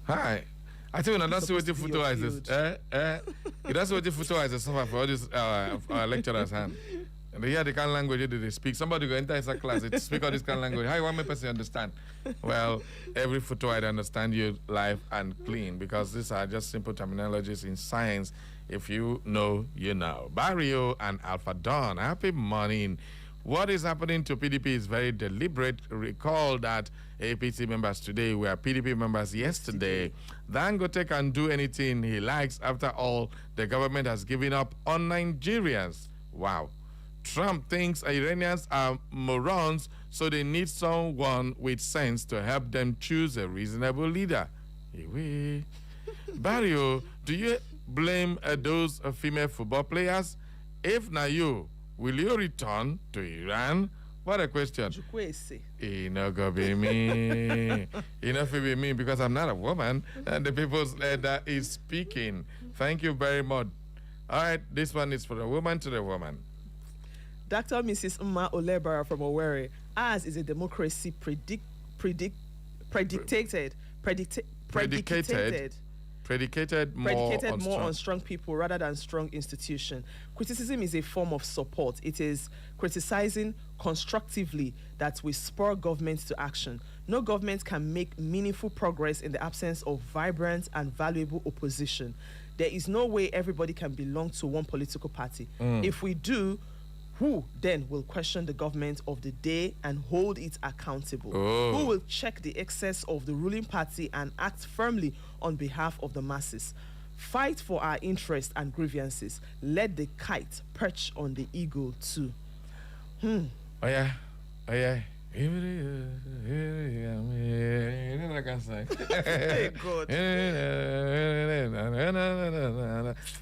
A: Hi. I think when I don't see what the photo is, you don't see what the photo is for all these lecturers' hand. And they hear the kind of language they speak. Somebody go enter inside class, they speak all this kind of language. How you want me person understand? Well, every photo I understand you live and clean, because these are just simple terminologies in science. If you know, you know. Barrio and Alpha Dawn, happy morning. What is happening to PDP is very deliberate. Recall that APC members today were PDP members yesterday. Dangote can do anything he likes. After all, the government has given up on Nigerians. Wow. Trump thinks Iranians are morons, so they need someone with sense to help them choose a reasonable leader. Barrio, do you blame those female football players? If not you, will you return to Iran? What a question. It not gonna be me. It not be me because I'm not a woman. And the people's leader is speaking. Thank you very much. All right, this one is for the woman to the woman.
B: Dr. Mrs. Umma Olebara from Owerri, ours is a democracy predicated more on strong people rather than strong institution. Criticism is a form of support. It is criticizing constructively that we spur government to action. No government can make meaningful progress in the absence of vibrant and valuable opposition. There is no way everybody can belong to one political party. If we do, who then will question the government of the day and hold it accountable? Who will check the excess of the ruling party and act firmly on behalf of the masses? Fight for our interests and grievances. Let the kite perch on the eagle too.
A: Oh yeah. Hey,
B: God.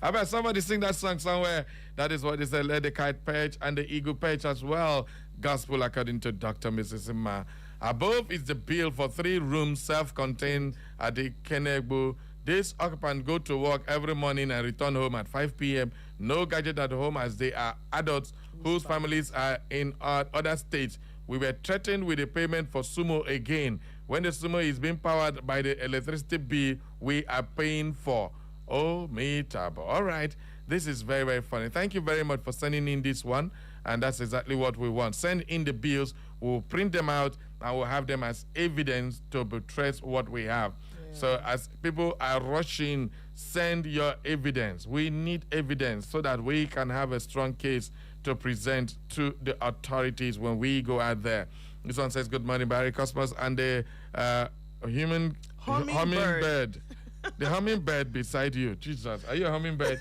A: I bet somebody sing that song somewhere. That is what they said, let the kite perch and the eagle perch as well. Gospel according to Dr. Mrs. Imma. Above is the bill for 3 rooms self-contained at the Kenegbu. This occupant go to work every morning and return home at 5 p.m. No gadget at home as they are adults whose families are in other states. We were threatened with a payment for Sumo again. When the Sumo is being powered by the electricity bill we are paying for. Oh, meetable. All right. This is very, very funny. Thank you very much for sending in this one. And that's exactly what we want. Send in the bills. We'll print them out and we'll have them as evidence to buttress what we have. Yeah. So as people are rushing, send your evidence. We need evidence so that we can have a strong case to present to the authorities when we go out there. This one says, good morning, Barry Cosmos, and the hummingbird. The hummingbird beside you. Jesus, are you a hummingbird?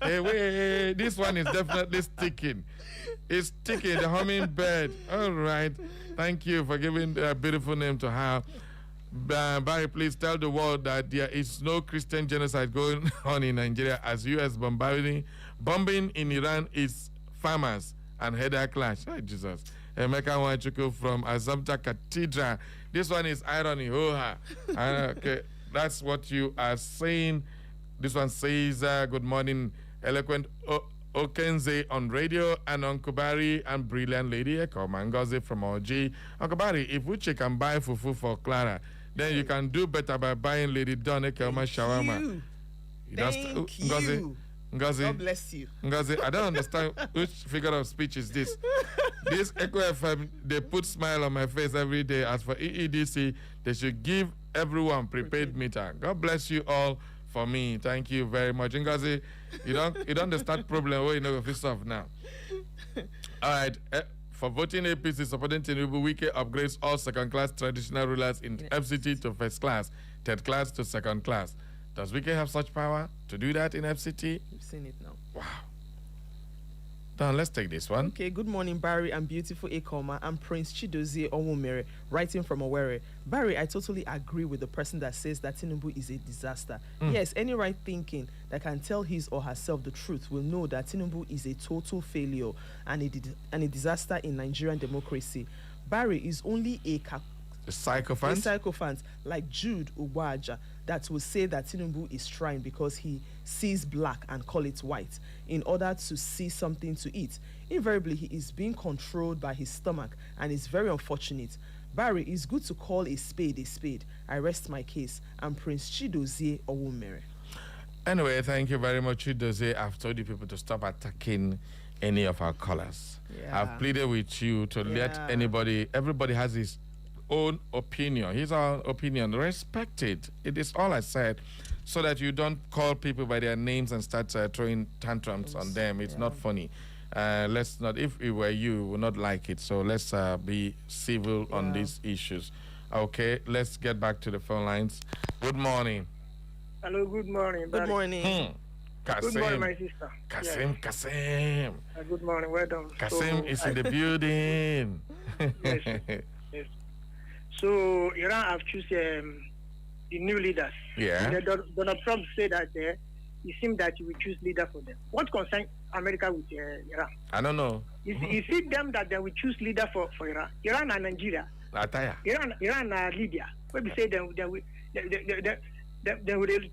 A: Hey, wait, this one is definitely sticking. It's sticking, the hummingbird. All right. Thank you for giving a beautiful name to her. Barry, please tell the world that there is no Christian genocide going on in Nigeria as U.S. bombing in Iran is farmers and header clash. Oh, Jesus. Emeka Wanchuku from Azamta Cathedral. This one is irony. Okay. That's what you are saying. This one says, good morning, eloquent Okenze on radio, and Uncle Barry and brilliant lady Eko Mangozi from OG. Uncle Barry, if Uche can buy fufu for Clara, then you can do better by buying Lady Don Ekelma shawarma.
B: Thank you.
A: Ngozi,
B: God bless you.
A: Ngozi, I don't understand which figure of speech is this. This Echo FM, they put smile on my face every day. As for EEDC, they should give everyone prepaid meter. God bless you all for me. Thank you very much. Ngozi, you don't understand problem where you know if solve now. All right. For voting APC supporting Tinubu, Wike upgrades all second-class traditional rulers in FCT to first class, third class to second class. Does Wike have such power to do that in FCT?
B: We've seen it now.
A: Wow. Don, let's take this one.
B: Okay, good morning, Barry and beautiful Ekoma. I'm Prince Chidozie Onwumere, writing from Owerri. Barry, I totally agree with the person that says that Tinubu is a disaster. Yes, any right thinking that can tell his or herself the truth will know that Tinubu is a total failure and a disaster in Nigerian democracy. Barry is only a sycophant like Jude Ugbaja that will say that Tinubu is trying because he sees black and call it white in order to see something to eat. Invariably, he is being controlled by his stomach and is very unfortunate. Barry, it's good to call a spade a spade. I rest my case. I'm Prince Chidozie Onwumere.
A: Anyway, thank you very much, Chidozie. I've told you people to stop attacking any of our callers. Yeah. I've pleaded with you to let everybody has his own opinion. His own opinion. Respect it. It is all I said, so that you don't call people by their names and start throwing tantrums on them. It's not funny. Let's not. If it were you, we would not like it. So let's be civil on these issues. Okay, let's get back to the phone lines. Good morning.
F: Hello. Good morning.
B: Good morning.
F: Good morning, my sister.
A: Kasim.
F: Good morning. Well done.
A: Kasim is in the building.
F: Yes. So Iran have chosen the new leaders.
A: Yeah.
F: Donald Trump said that it seemed that he will choose leader for them. What concerns America with Iran?
A: I don't know.
F: Is it them that they will choose leader for Iran? Iran and Nigeria. Iran and Libya. When we say they will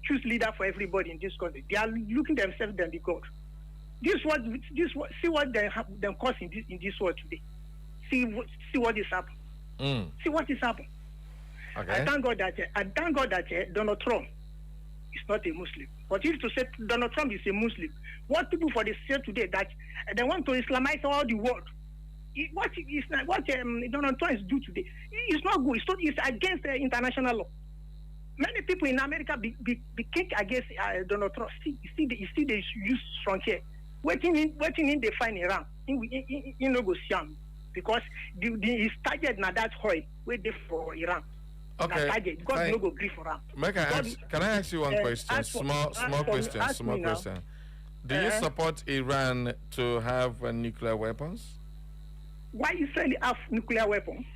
F: choose leader for everybody in this country. They are looking themselves than the God. See what they cause in this world today. See what is happening. See what is happening. Okay. I thank God that Donald Trump is not a Muslim. But if to say Donald Trump is a Muslim, what people for the say today that they want to Islamize all the world. What Donald Trump is do today? It's not good. It's against international law. Many people in America be kicked against Donald Trump. You see they use strong here. Waiting in they find Iran. In no go Siam. Because the target na that oil waiting for Iran.
A: Okay.
F: Target, because no go agree for Iran.
A: Can I ask you one question? Small question. Do you support Iran to have nuclear weapons?
F: Why Israel have nuclear weapons?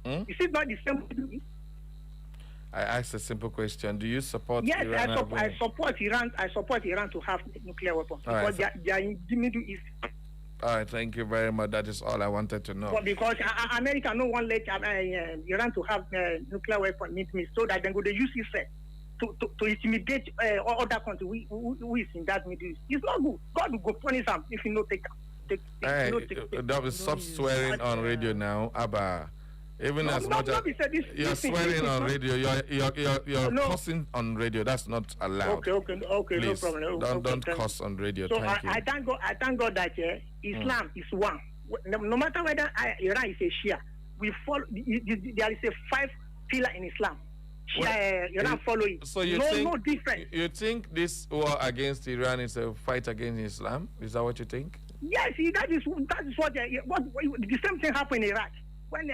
F: Is it not the same?
A: I asked a simple question. Do you support
F: Iran?
A: Yes,
F: I support Iran. I support Iran to have nuclear weapons because they are in the Middle East.
A: All right, thank you very much. That is all I wanted to know.
F: But because America no one let Iran to have nuclear weapons, so that they go to use Israel to intimidate other countries who is in that Middle East. It's not good. God will go punish them if you not take.
A: Stop swearing on radio now, Abba. Even as much as you're swearing on radio, you're cussing on radio. That's not allowed.
F: Okay,
A: please,
F: no problem.
A: Don't cuss on radio.
F: So
A: thank you.
F: I thank God that Islam is one. No matter whether Iran is a Shia, we follow. There is a 5 pillar in Islam. Iran follow it.
A: So you
F: no difference.
A: You think this war against Iran is a fight against Islam? Is that what you think?
F: Yes, that is what the same thing happened in Iraq. When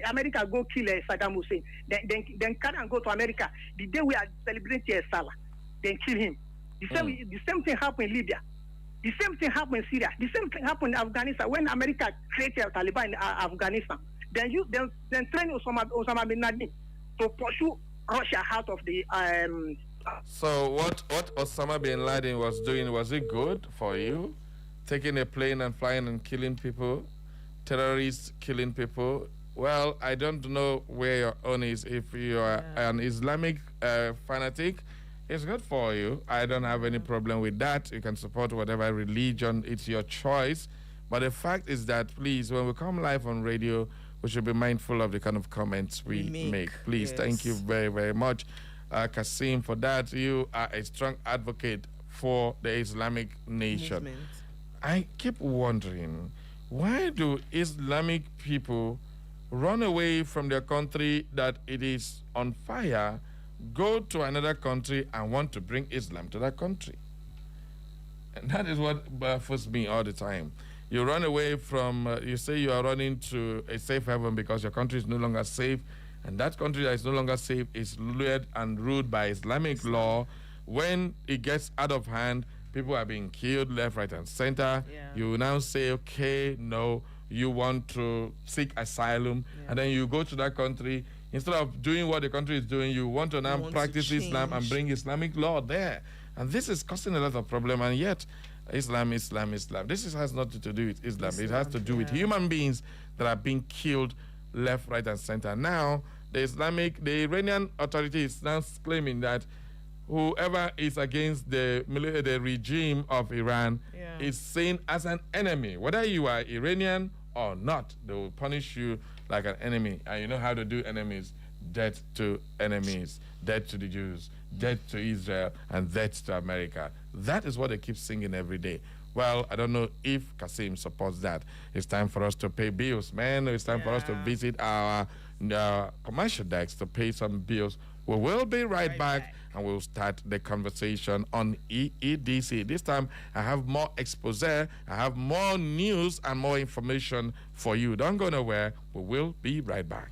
F: America go kill Saddam Hussein, then carry and go to America. The day we are celebrating Salah, then kill him. The same thing happened in Libya. The same thing happened in Syria. The same thing happened in Afghanistan. When America created Taliban in Afghanistan, then train Osama bin Laden to pursue Russia out of the.
A: So what Osama bin Laden was doing, was it good for you? Taking a plane and flying and killing people? Terrorists killing people? Well, I don't know where your own is. If you are an Islamic fanatic, it's good for you. I don't have any problem with that. You can support whatever religion. It's your choice. But the fact is that, please, when we come live on radio, we should be mindful of the kind of comments we make. Please, thank you very, very much, Kasim, for that. You are a strong advocate for the Islamic nation. Movement. I keep wondering, why do Islamic people run away from their country that it is on fire, go to another country and want to bring Islam to that country? And that is what baffles me all the time. You run away from, you say you are running to a safe haven because your country is no longer safe, and that country that is no longer safe is led and ruled by Islamic law. When it gets out of hand, people are being killed left, right, and center. Yeah. You now say, okay, no, you want to seek asylum, and then you go to that country. Instead of doing what the country is doing, you want to now practice Islam and bring Islamic law there. And this is causing a lot of problem, and yet Islam. This has nothing to do with Islam. It has to do with human beings that are being killed left, right, and center. Now, the Iranian authority is now claiming that whoever is against the regime of Iran is seen as an enemy. Whether you are Iranian or not, they will punish you like an enemy. And you know how to do enemies. Death to enemies, death to the Jews, death to Israel, and death to America. That is what they keep singing every day. Well, I don't know if Kasim supports that. It's time for us to pay bills, man. It's time for us to visit our commercial decks to pay some bills. We will be right back, and we'll start the conversation on EEDC. This time, I have more expose, I have more news and more information for you. Don't go nowhere. We will be right back.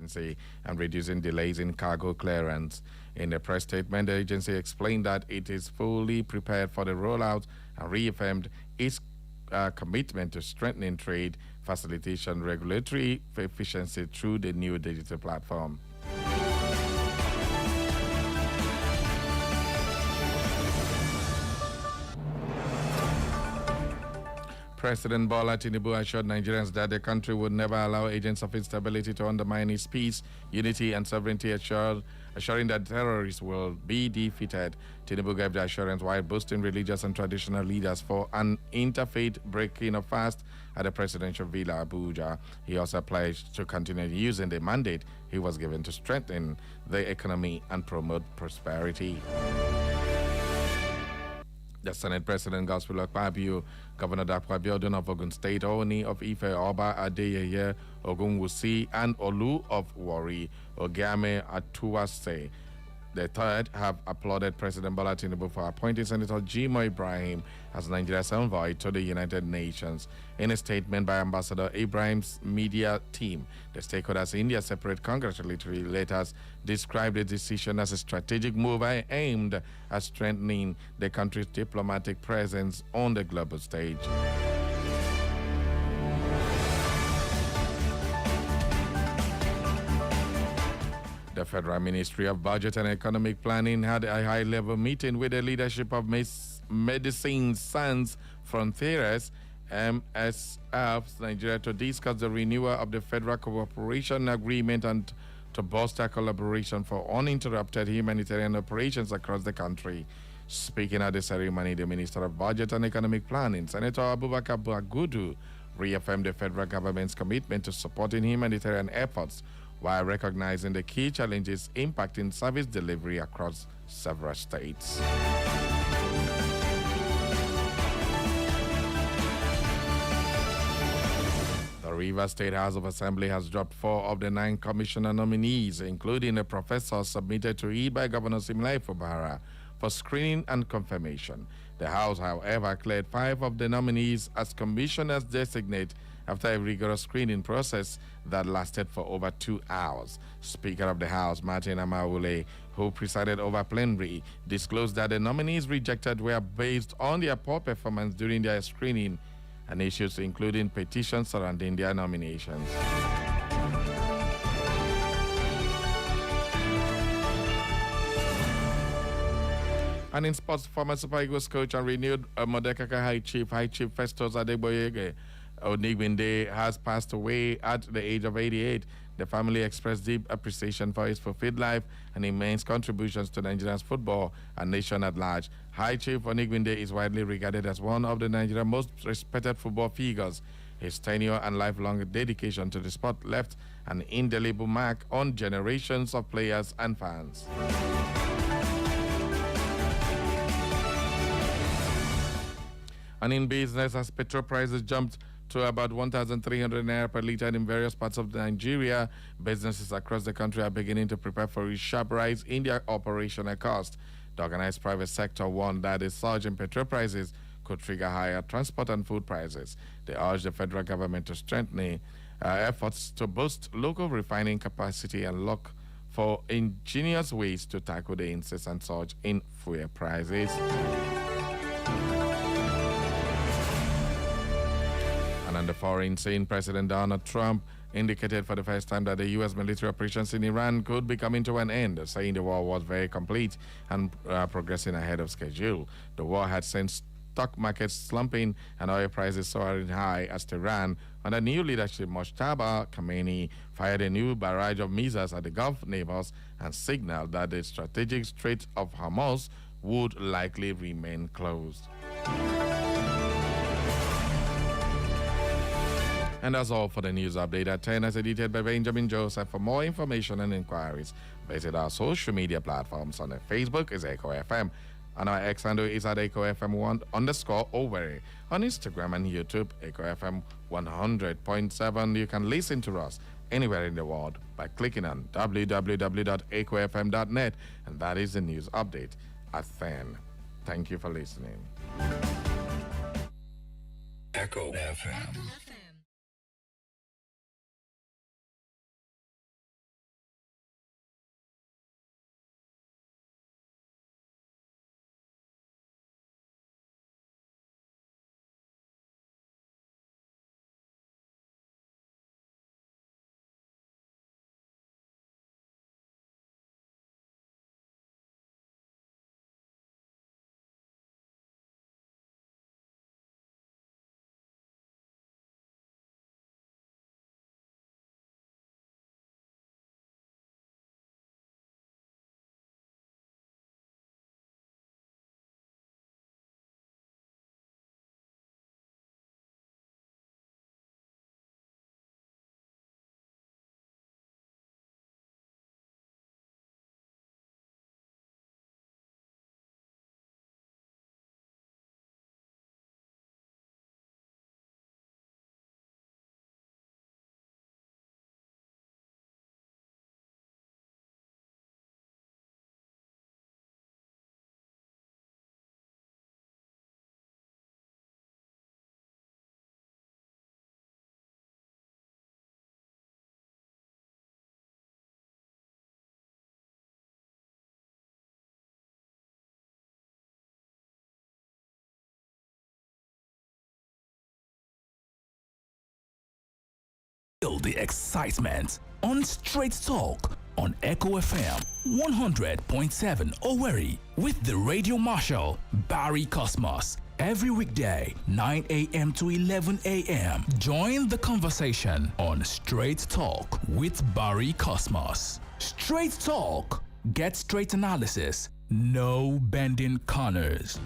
A: efficiency and reducing delays in cargo clearance. In a press statement, the agency explained that it is fully prepared for the rollout and reaffirmed its commitment to strengthening trade, facilitation, regulatory efficiency through the new digital platform. President Bola Tinubu assured Nigerians that the country would never allow agents of instability to undermine its peace, unity, and sovereignty, assuring that terrorists will be defeated. Tinubu gave the assurance while boasting religious and traditional leaders for an interfaith breaking of fast at the presidential villa, Abuja. He also pledged to continue using the mandate he was given to strengthen the economy and promote prosperity. The Senate President Gospel Akpabio, Governor Dapo Abiodun of Ogun State, Oni of Ife, Oba Adeyeye, Ogunwusi, and Olu of Warri, Ogame Atuwase, the third, have applauded President Bola Tinubu for appointing Senator Jimo Ibrahim as Nigeria's envoy to the United Nations. In a statement by Ambassador Ibrahim's media team, the stakeholders in their separate congratulatory letters described the decision as a strategic move aimed at strengthening the country's diplomatic presence on the global stage. The Federal Ministry of Budget and Economic Planning had a high-level meeting with the leadership of Medicine Sans Frontieres, MSF Nigeria, to discuss the renewal of the Federal Cooperation Agreement and to bolster collaboration for uninterrupted humanitarian operations across the country. Speaking at the ceremony, the Minister of Budget and Economic Planning, Senator Abubakar Bagudu, reaffirmed the federal government's commitment to supporting humanitarian efforts while recognizing the key challenges impacting service delivery across several states. The Rivers State House of Assembly has dropped 4 of the 9 commissioner nominees, including a professor submitted to it by Governor Similai Fubara for screening and confirmation. The House, however, cleared 5 of the nominees as commissioners designate after a rigorous screening process that lasted for over 2 hours. Speaker of the House, Martin Amaule, who presided over plenary, disclosed that the nominees rejected were based on their poor performance during their screening and issues including petitions surrounding their nominations. And in sports, former Super Eagles coach and renewed Modekaka High Chief Festus Adegboyege Onigbinde has passed away at the age of 88. The family expressed deep appreciation for his fulfilled life and immense contributions to Nigeria's football and nation at large. High Chief Onigbinde is widely regarded as one of the Nigeria's most respected football figures. His tenure and lifelong dedication to the sport left an indelible mark on generations of players and fans. And in business, as petrol prices jumped to about 1,300 naira per liter in various parts of Nigeria, businesses across the country are beginning to prepare for a sharp rise in their operational cost. The organized private sector warned that a surge in petrol prices could trigger higher transport and food prices. They urged the federal government to strengthen efforts to boost local refining capacity and look for ingenious ways to tackle the incessant surge in fuel prices. And on the foreign scene, President Donald Trump indicated for the first time that the U.S. military operations in Iran could be coming to an end, saying the war was very complete and progressing ahead of schedule. The war had sent stock markets slumping and oil prices soaring high as Tehran, under new leadership Mojtaba Khamenei, fired a new barrage of missiles at the Gulf neighbors and signaled that the strategic Strait of Hormuz would likely remain closed. And that's all for the news update at 10, as edited by Benjamin Joseph. For more information and inquiries, visit our social media platforms. On Facebook is Echo FM, and our X handle is at Echo FM1_Owerri. On Instagram and YouTube, Echo FM 100.7. You can listen to us anywhere in the world by clicking on www.echofm.net, and that is the news update at 10. Thank you for listening.
G: Echo FM. Feel the excitement on Straight Talk on Echo FM 100.7 Owerri with the Radio Marshal Barry Cosmos. Every weekday, 9 a.m. to 11 a.m. Join the conversation on Straight Talk with Barry Cosmos. Straight Talk. Get straight analysis. No bending corners.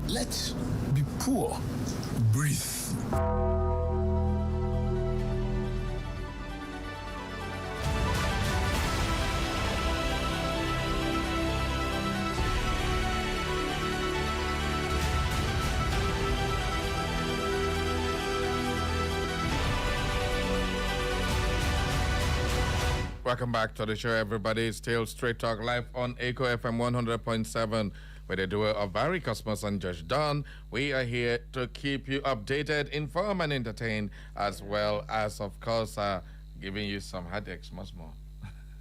H: Let's be poor. Breathe.
A: Welcome back to the show, everybody. Still Straight Talk live on Echo FM 100.7 with the duo of Barry Cosmos and Josh Dunn. We are here to keep you updated, inform, and entertain, as well as, of course, giving you some headaches, much more.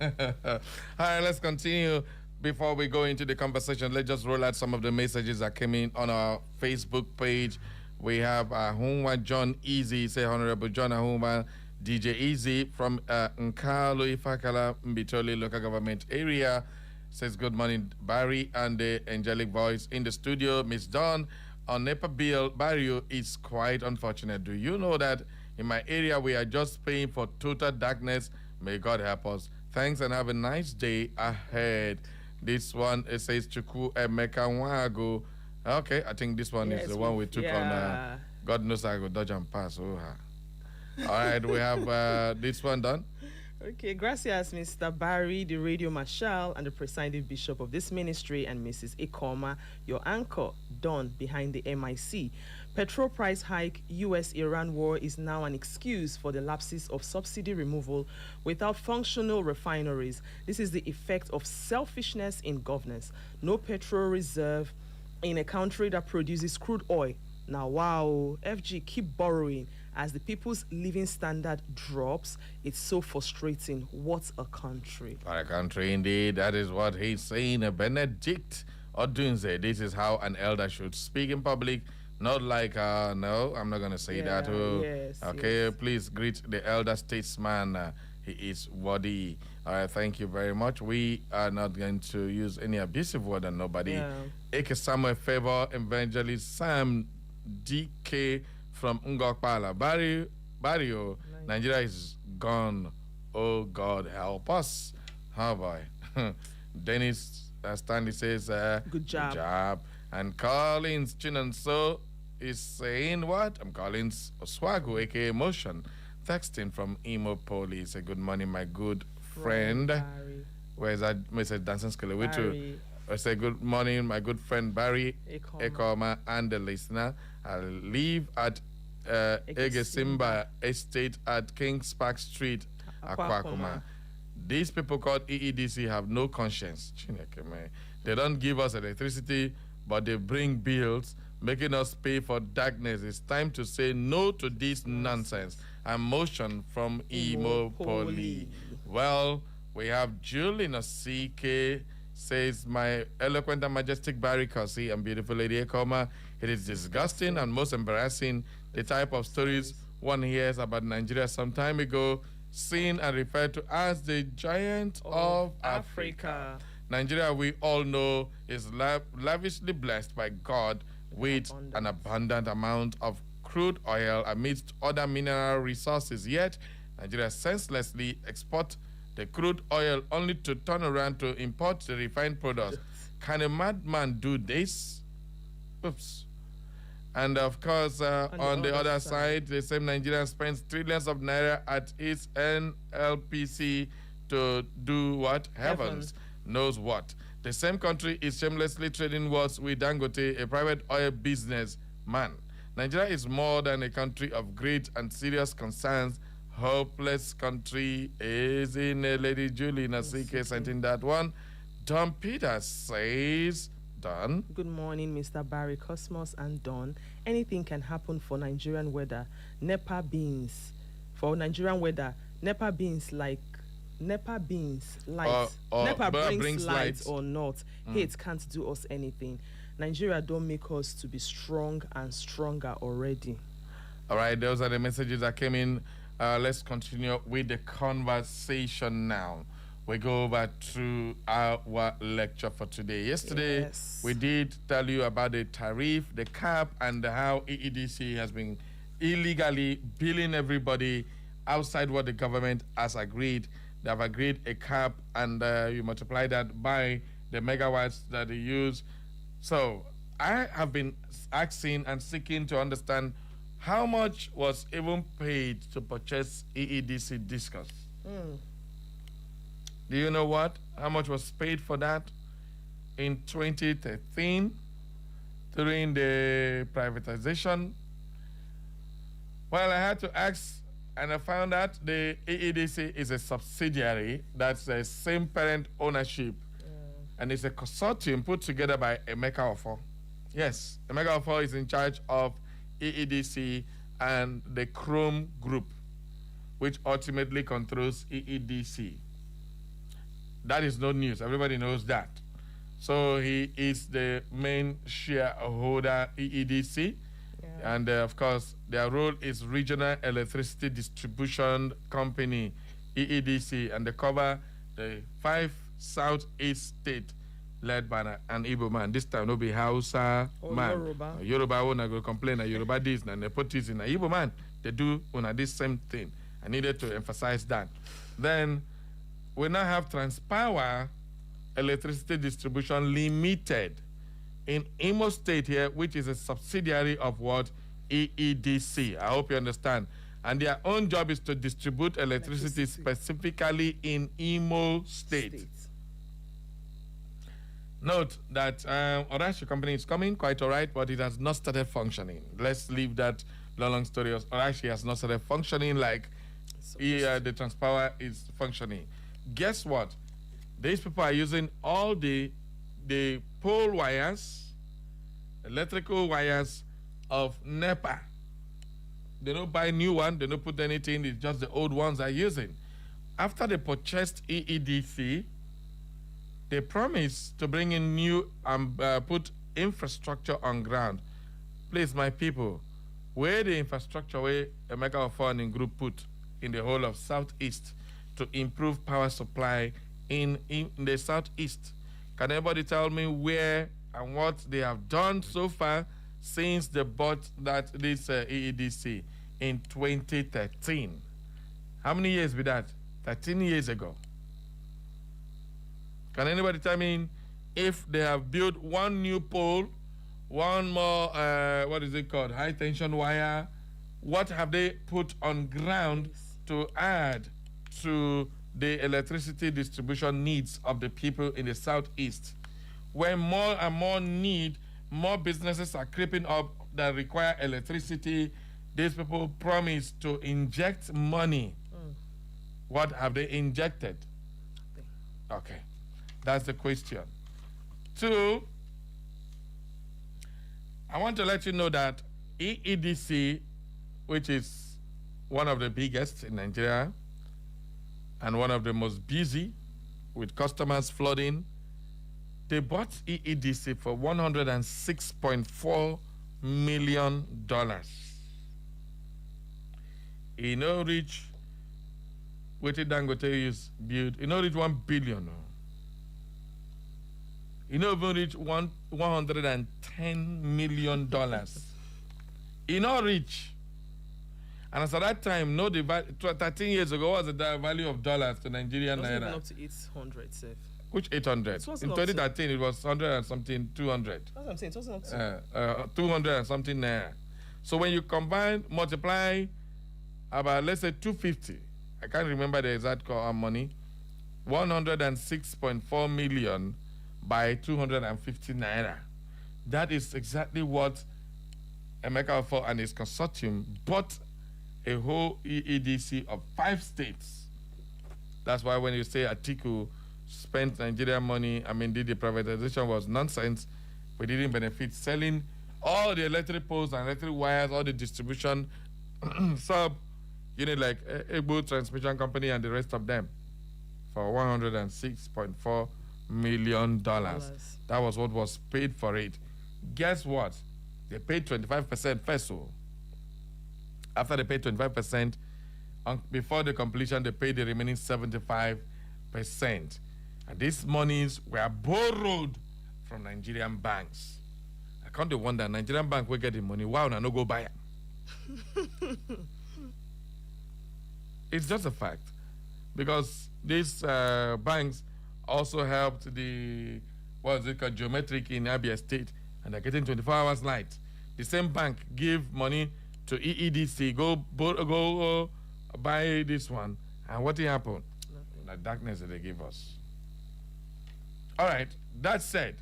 A: All right, let's continue. Before we go into the conversation, let's just roll out some of the messages that came in on our Facebook page. We have Ahunwa John Easy, say Honorable John Ahunwa, DJ Easy from Nkalo Ifakala Mbitoli local government area says good morning Barry and the angelic voice in the studio. Miss Dawn on NEPA bill Barrio is quite unfortunate. Do you know that in my area we are just paying for total darkness? May God help us. Thanks and have a nice day ahead. This one it says Chuku Emeka Wago. Okay, I think this one is the one we took on God knows I go dodge and pass. All right, we have this one done.
B: Okay, gracias, Mr. Barry, the Radio Marshal, and the presiding bishop of this ministry, and Mrs. Ikoma, your anchor, Don, behind the MIC. Petrol price hike, U.S.-Iran war is now an excuse for the lapses of subsidy removal without functional refineries. This is the effect of selfishness in governance. No petrol reserve in a country that produces crude oil. Now, wow, FG, keep borrowing. As the people's living standard drops, it's so frustrating. What a country.
A: What a country indeed. That is what he's saying. Benedict Odunze. This is how an elder should speak in public. Not like, no, I'm not going to say that.
B: Yes,
A: okay, yes. Please greet the elder statesman. He is worthy. All right, thank you very much. We are not going to use any abusive word on nobody. Eke Samuel Favor, Evangelist Sam DK from Ngokpala. Barrio, Nigeria is gone. Oh, God, help us. Oh, boy. Dennis Stanley says,
B: good job.
A: Good job. And Collins Chinanso is saying what? I'm Collins Oswago, a.k.a. Motion. Texting from IMOLITE. Say, good morning, my good friend.
B: Barry.
A: Where is that message? Dancing Skelewitu. I say, good morning, my good friend Barry Ekoma and the listener. I live at Egesimba Estate at Kings Park Street, Akwakuma. These people called EEDC have no conscience. They don't give us electricity, but they bring bills, making us pay for darkness. It's time to say no to this nonsense. A motion from IMOLITE. Well, we have Julian CK says, my eloquent and majestic Barry Cossey and beautiful Lady Ekoma, it is disgusting and most embarrassing the type of stories one hears about Nigeria some time ago, seen and referred to as the giant of Africa. Nigeria, we all know, is lavishly blessed by God with an abundant amount of crude oil amidst other mineral resources. Yet, Nigeria senselessly export the crude oil only to turn around to import the refined products. Can a madman do this? Oops. And of course, on the other side, the same Nigeria spends trillions of naira at its NLPC to do what? Heavens knows what. The same country is shamelessly trading wars with Dangote, a private oil business man. Nigeria is more than a country of great and serious concerns. Hopeless country is in Lady Julie Nasike sent in that one. Don Peters says, Don.
B: Good morning, Mr. Barry Cosmos and Don. Anything can happen for Nigerian weather. NEPA beans. For Nigerian weather, NEPA beans like NEPA beans lights. NEPA brings lights or not. Hate can't do us anything. Nigeria don't make us to be strong and stronger already.
A: All right, those are the messages that came in let's continue with the conversation now. We go over to our lecture for today. Yesterday, we did tell you about the tariff, the cap, and how EEDC has been illegally billing everybody outside what the government has agreed. They have agreed a cap, and you multiply that by the megawatts that they use. So I have been asking and seeking to understand how much was even paid to purchase EEDC discos. Do you know what? How much was paid for that in 2013 during the privatization? Well, I had to ask, and I found out the EEDC is a subsidiary that's the same parent ownership, and it's a consortium put together by Emeka Ofo. Yes, Emeka Ofo is in charge of EEDC and the Chrome Group, which ultimately controls EEDC. That is no news. Everybody knows that. So he is the main shareholder, EEDC. And of course, their role is Regional Electricity Distribution Company, EEDC, and they cover the 5 southeast states led by an Igbo man. This time, no be Hausa man.
B: Yoruba.
A: Yoruba won't go complain that Yoruba this and nepotism. An Igbo man, they do this same thing. I needed to emphasize that. Then we now have Transpower Electricity Distribution Limited in Imo State here, which is a subsidiary of what? EEDC. I hope you understand. And their own job is to distribute electricity specifically in Imo State. Note that Orashi company is coming quite all right, but it has not started functioning. Let's leave that long story. Orashi has not started functioning like the Transpower is functioning. Guess what? These people are using all the pole wires, electrical wires of NEPA. They don't buy new one. They don't put anything. It's just the old ones they're using. After they purchased EEDC, they promised to bring in new put infrastructure on ground. Please, my people, where the infrastructure where Emeka Ofo and group put in the whole of Southeast to improve power supply in the Southeast? Can anybody tell me where and what they have done so far since they bought this EEDC in 2013? How many years with that? 13 years ago. Can anybody tell me if they have built one new pole, one more, what is it called, high tension wire? What have they put on ground to add to the electricity distribution needs of the people in the Southeast? When more and more businesses are creeping up that require electricity, these people promise to inject money. What have they injected? Okay, that's the question. 2, I want to let you know that EEDC, which is one of the biggest in Nigeria and one of the most busy with customers flooding, they bought EEDC for $106.4 million. You know, reach, what did Dangote use build? You know, reach $1 billion. You know, even reach $110 million. You know, reach. And as at that time, 13 years ago, what was the value of dollars to Nigerian naira?
B: It was up to 800, sir.
A: Which 800? In 2013, it was 100 and something, 200.
B: That's what I'm saying. It wasn't up to
A: 200 and something naira. So when you combine, multiply about, let's say, 250. I can't remember the exact money. 106.4 million by 250 naira. That is exactly what Emeka Ofo and his consortium bought a whole EEDC of 5 states. That's why when you say Atiku spent Nigerian money, I mean, the privatization was nonsense. We didn't benefit selling all the electric poles and electric wires, all the distribution sub-unit like Egbo Transmission Company and the rest of them for $106.4 million. That was what was paid for it. Guess what? They paid 25% first. So after they paid 25%, before the completion, they paid the remaining 75%. And these monies were borrowed from Nigerian banks. I can't wonder, Nigerian bank will get the money. Wow, now no go buy it. It's just a fact. Because these banks also helped the, Geometric in Abia State, and they're getting 24 hours light. The same bank give money to EEDC, go buy this one. And what happened? Nothing. The darkness that they give us. All right, that said,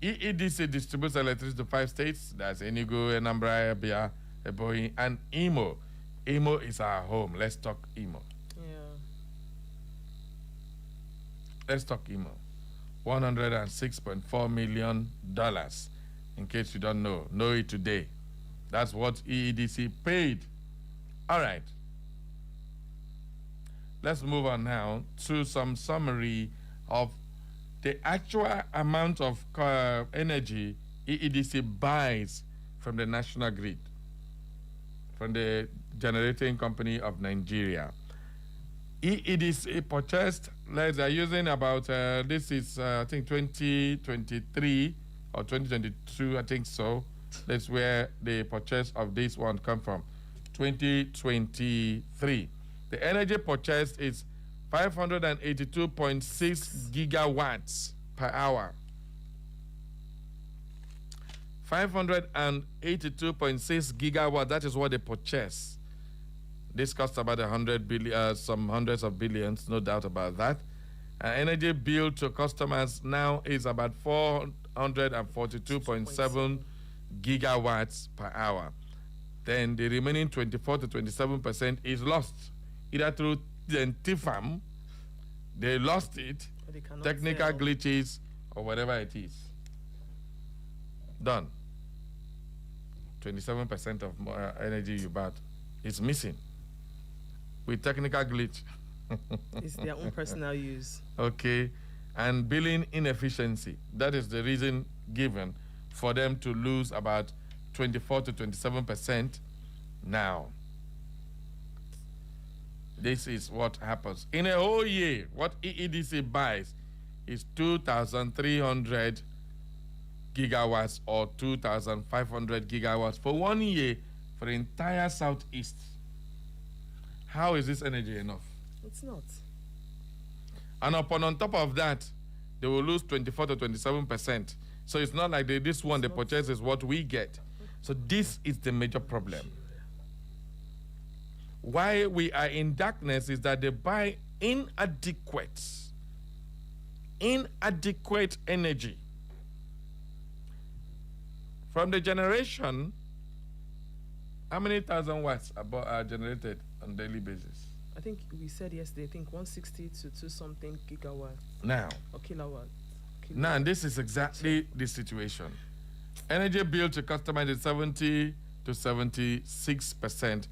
A: EEDC distributes electricity to 5 states. That's Enugu, Anambra, Abia, Ebonyi, and Imo. Imo is our home. Let's talk Imo.
B: Yeah.
A: Let's talk Imo. $106.4 million. In case you don't know it today. That's what EEDC paid. All right. Let's move on now to some summary of the actual amount of energy EEDC buys from the national grid, from the generating company of Nigeria. EEDC purchased, they're using about, this is, I think, 2023 or 2022, I think so. That's where the purchase of this one come from, 2023. The energy purchased is 582.6 gigawatts per hour. 582.6 gigawatts, that is what they purchase. This costs about 100 billion, some hundreds of billions, no doubt about that. Energy bill to customers now is about 442.7 gigawatts per hour. Then the remaining 24 to 27% is lost, either through the TFAM, they lost it, technical glitches, or whatever it is. Done. 27% of energy you bought is missing with technical glitch.
B: It's their own personal use.
A: Okay. And billing inefficiency. That is the reason given for them to lose about 24 to 27% now. This is what happens. In a whole year, what EEDC buys is 2,300 gigawatts or 2,500 gigawatts for 1 year for the entire Southeast. How is this energy enough?
B: It's not.
A: And on top of that, they will lose 24 to 27%. So it's not like this one they purchase is what we get. So this is the major problem. Why we are in darkness is that they buy inadequate energy. From the generation, how many thousand watts are generated on a daily basis?
B: I think we said yesterday, I think 160 to 2 something gigawatts.
A: Now.
B: Or kilowatt.
A: Now, and this is exactly the situation. Energy bill to customers is 70 to 76%.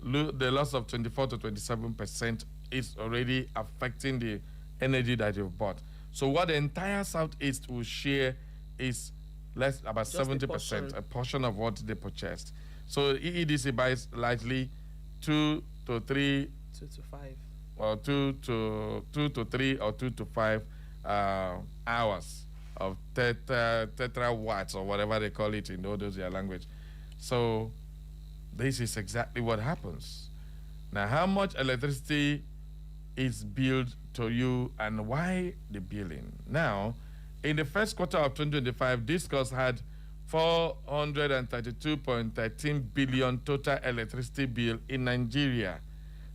A: The loss of 24 to 27% is already affecting the energy that you've bought. So what the entire Southeast will share is about 70%, a portion of what they purchased. So EEDC buys largely 2 to 3,
B: 2 to 5,
A: or 2 to 3 or 2 to 5 hours of tetra watts or whatever they call it in their language. So this is exactly what happens. Now, how much electricity is billed to you and why the billing? Now, in the first quarter of 2025, Discos had 432.13 billion total electricity bill in Nigeria.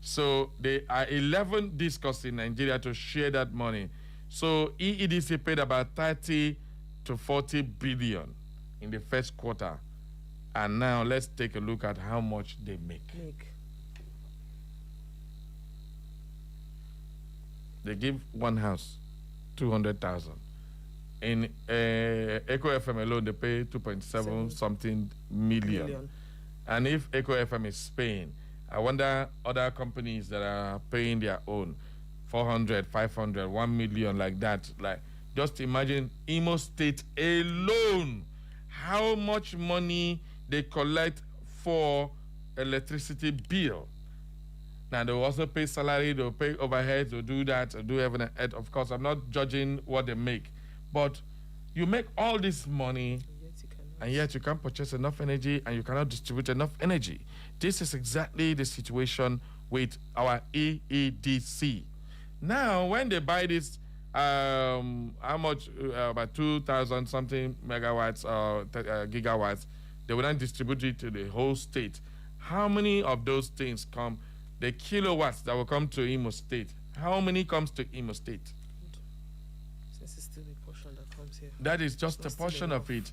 A: So there are 11 Discos in Nigeria to share that money. So EEDC paid about 30 to 40 billion in the first quarter. And now let's take a look at how much they make. They give one house 200,000. In Echo FM alone, they pay 2.7 something million. And if Echo FM is paying, I wonder other companies that are paying their own 400, 500, 1 million like that. Like, just imagine Imo State alone, how much money they collect for electricity bill. Now, they will also pay salary, they'll pay overhead, they'll do that, they'll do everything. Of course, I'm not judging what they make. But you make all this money, and yet you can't purchase enough energy, and you cannot distribute enough energy. This is exactly the situation with our EEDC. Now, when they buy this, how much, about 2,000 something megawatts or gigawatts, they will then distribute it to the whole state. How many of those things come, the kilowatts that will come to Imo State, how many comes to Imo State?
B: Since it's still a portion that comes here.
A: That is just a portion of it.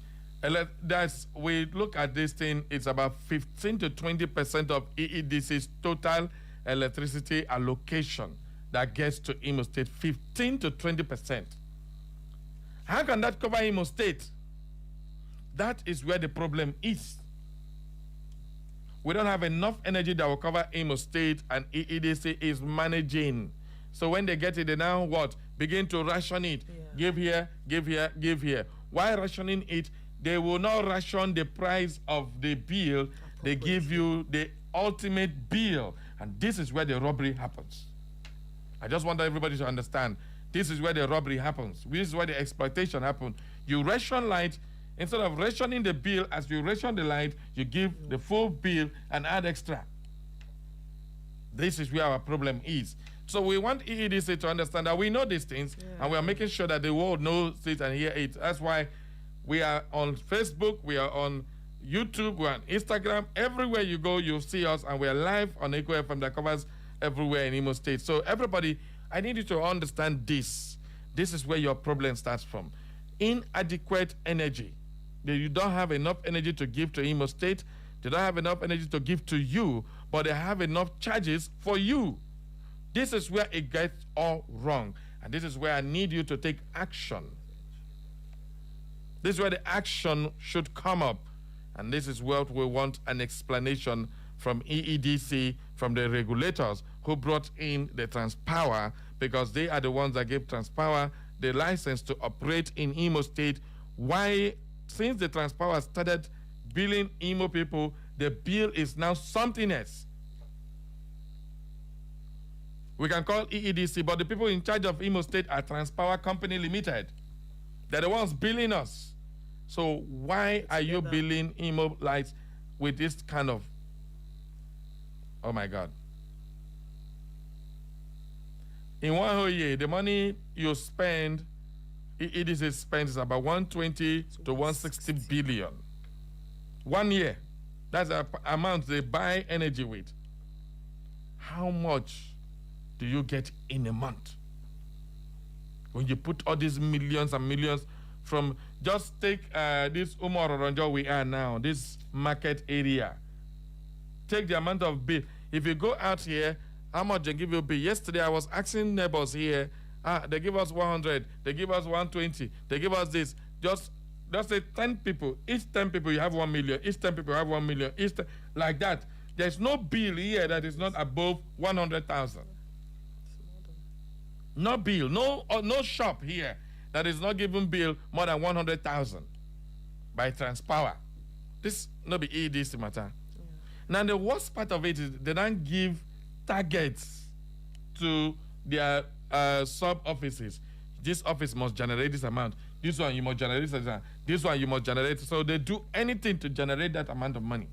A: We look at this thing, it's about 15 to 20% of EEDC's total electricity allocation that gets to Imo State, 15 to 20%. How can that cover Imo State? That is where the problem is. We don't have enough energy that will cover Imo State, and EEDC is managing. So when they get it, they now what? Begin to ration it. Yeah. Give here, give here, give here. Why rationing it? They will not ration the price of the bill. They give you the ultimate bill. And this is where the robbery happens. I just want everybody to understand. This is where the robbery happens. This is where the exploitation happens. You ration light. Instead of rationing the bill, as you ration the light, you give the full bill and add extra. This is where our problem is. So we want EEDC to understand that we know these things, and we are making sure that the world knows it and hear it. That's why we are on Facebook, we are on YouTube, we're on Instagram. Everywhere you go, you'll see us, and we are live on Echo FM that covers everywhere in Imo State. So everybody, I need you to understand this. This is where your problem starts from. Inadequate energy. You don't have enough energy to give to Imo State. They don't have enough energy to give to you, but they have enough charges for you. This is where it gets all wrong. And this is where I need you to take action. This is where the action should come up. And this is what we want an explanation from EEDC, from the regulators who brought in the Transpower, because they are the ones that gave Transpower the license to operate in Imo State. Why, since the Transpower started billing Imo people, the bill is now something else. We can call EEDC, but the people in charge of Imo State are Transpower Company Limited. They're the ones billing us. So why are you billing Imo lights with this kind of, oh my God. In one whole year, the money you spend, EEDC spends about 120 to 160 billion. 1 year. That's the amount they buy energy with. How much do you get in a month? When you put all these millions and millions from, just take this Umororonjo we are now, this market area. Take the amount of bill. If you go out here, how much they give you a bill? Yesterday I was asking neighbors here, they give us 100, they give us 120, they give us this. Just say 10 people. Each 10 people you have 1 million. Each 10 people you have 1 million. Like that. There's no bill here that is not above 100,000. No bill, no shop here that is not giving bill more than 100,000 by Transpower. This no be EEDC matter. Yeah. Now the worst part of it is they don't give targets to their sub offices. This office must generate this amount. This one you must generate this amount. This one you must generate. So they do anything to generate that amount of money.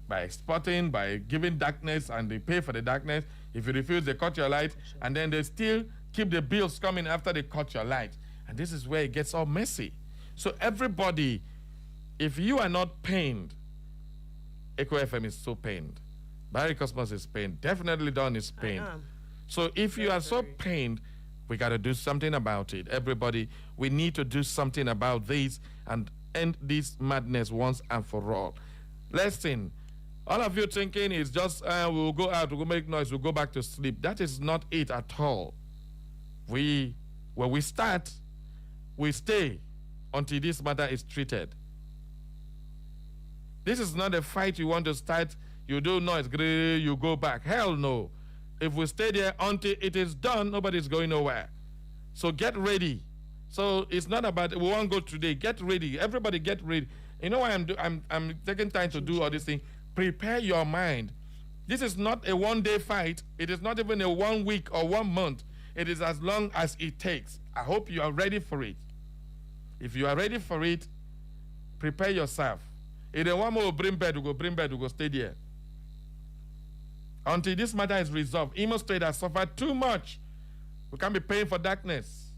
A: By exporting, by giving darkness, and they pay for the darkness. If you refuse, they cut your light, and then they still keep the bills coming after they cut your light. And this is where it gets all messy. So everybody, if you are not pained, Echo FM is so pained. Barry Cosmos is pained. Definitely Don is pained. So if you are so pained, we got to do something about it. Everybody, we need to do something about this and end this madness once and for all. Listen, all of you thinking it's just, we'll go out, we'll make noise, we'll go back to sleep. That is not it at all. When we start, we stay until this matter is treated. This is not a fight you want to start, you do noise, you go back. Hell no. If we stay there until it is done, nobody's going nowhere. So get ready. So it's not about, we won't go today. Get ready. Everybody get ready. You know why I'm taking time to do all these things? Prepare your mind. This is not a one-day fight. It is not even a 1 week or 1 month. It is as long as it takes. I hope you are ready for it. If you are ready for it, prepare yourself. If they want more bring bed, we go stay there. Until this matter is resolved. Imo State has suffered too much. We can't be paying for darkness.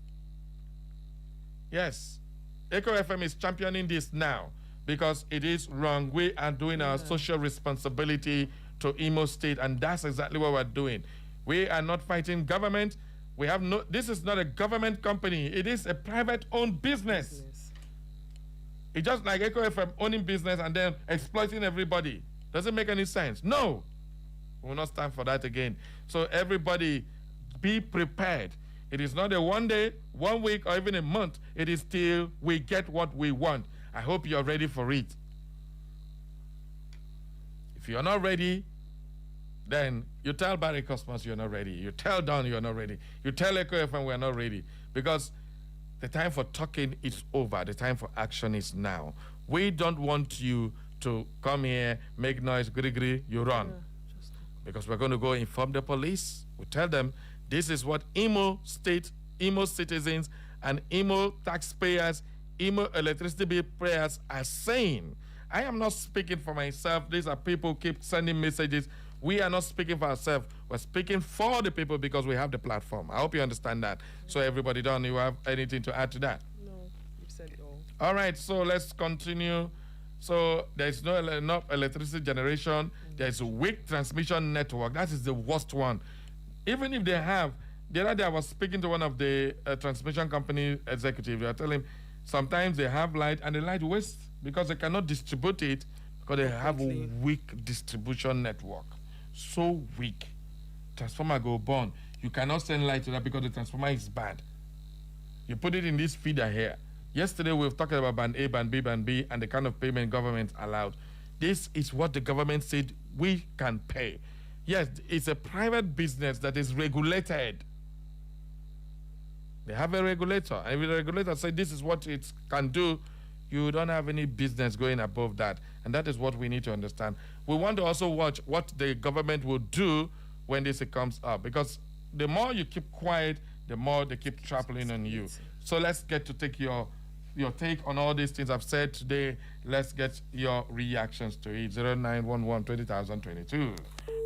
A: Yes. Echo FM is championing this now because it is wrong. We are doing our social responsibility to Imo State, and that's exactly what we're doing. We are not fighting government. We have no. This is not a government company. It is a private-owned business. It's just like Echo FM owning business and then exploiting everybody. Doesn't make any sense. No, we will not stand for that again. So everybody, be prepared. It is not a 1 day, 1 week, or even a month. It is till we get what we want. I hope you're ready for it. If you're not ready, then you tell Barry Cosmos you're not ready. You tell Don you're not ready. You tell Echo FM we're not ready. Because the time for talking is over. The time for action is now. We don't want you to come here, make noise, gritty, you run. Because we're going to go inform the police. We tell them this is what Imo State, Imo citizens, and Imo taxpayers, Imo electricity bill payers are saying. I am not speaking for myself. These are people who keep sending messages. We are not speaking for ourselves. We're speaking for the people because we have the platform. I hope you understand that. So everybody, don't you have anything to add to that?
B: No, you've said it all.
A: All right, so let's continue. So there's no enough electricity generation. There's a weak transmission network. That is the worst one. Even if they have, the other day I was speaking to one of the transmission company executives. They are telling him sometimes they have light and the light wastes because they cannot distribute it because they have a weak distribution network. So weak. Transformer go burn. You cannot send light to that because the transformer is bad. You put it in this feeder here. Yesterday we were talking about band A, band B, band B, and the kind of payment government allowed. This is what the government said we can pay. Yes, it's a private business that is regulated. They have a regulator. And if the regulator says this is what it can do, you don't have any business going above that. And that is what we need to understand. We want to also watch what the government will do when this comes up. Because the more you keep quiet, the more they keep trampling on you. So let's get to take your take on all these things I've said today. Let's get your reactions to it. 0911 20,022.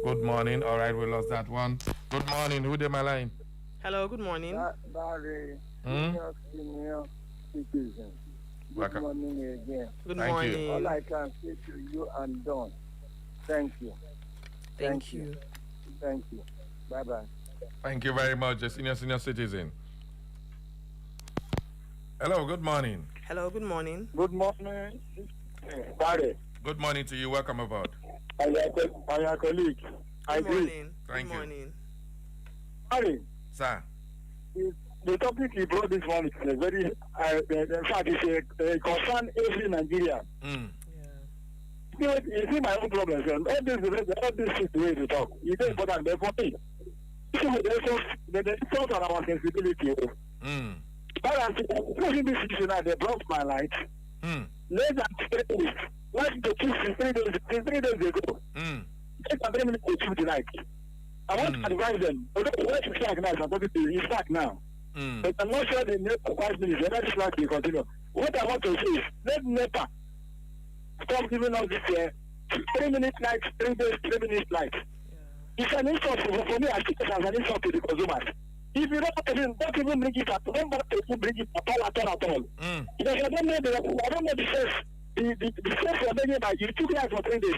A: Good morning. All right, we lost that one. Good morning. Who did my line?
B: Hello, good morning.
D: Barry, senior citizen. Good morning again.
B: Good morning.
D: All I can say to you and Don, thank you.
B: Thank you.
D: Thank you. Bye-bye.
A: Thank you very much, the senior citizen. Hello, good morning.
B: Hello, good morning.
D: Good morning, Barry.
A: Good morning to you. Welcome aboard.
D: And your colleague.
B: Good morning.
A: Thank
B: good
A: you.
B: morning.
D: Barry,
A: Sir.
D: the topic you brought this morning is a very, in fact, it's a concern every Nigerian. You see my own problems, and all this is the way to talk. It's important, but for me, the thought on our sensibility. But I'm pushing this issue now, they blocked my light. Less than 3 weeks. Like the chief 3 days ago. Less than 3 minutes to shoot the light. I want to advise them. Although the strike now, I'm talking to you, it's back now. But I'm not sure the next 5 minutes, the next strike will continue. What I want to say is, let NEPA stop giving us this 3 minutes light, 3 days, 3 minutes light. It's an insult for me, I think it's an insult to the consumers. If you don't even bring it up, don't bring it at all. Because I don't know the sense. The sense you're making by you took it out for 3 days.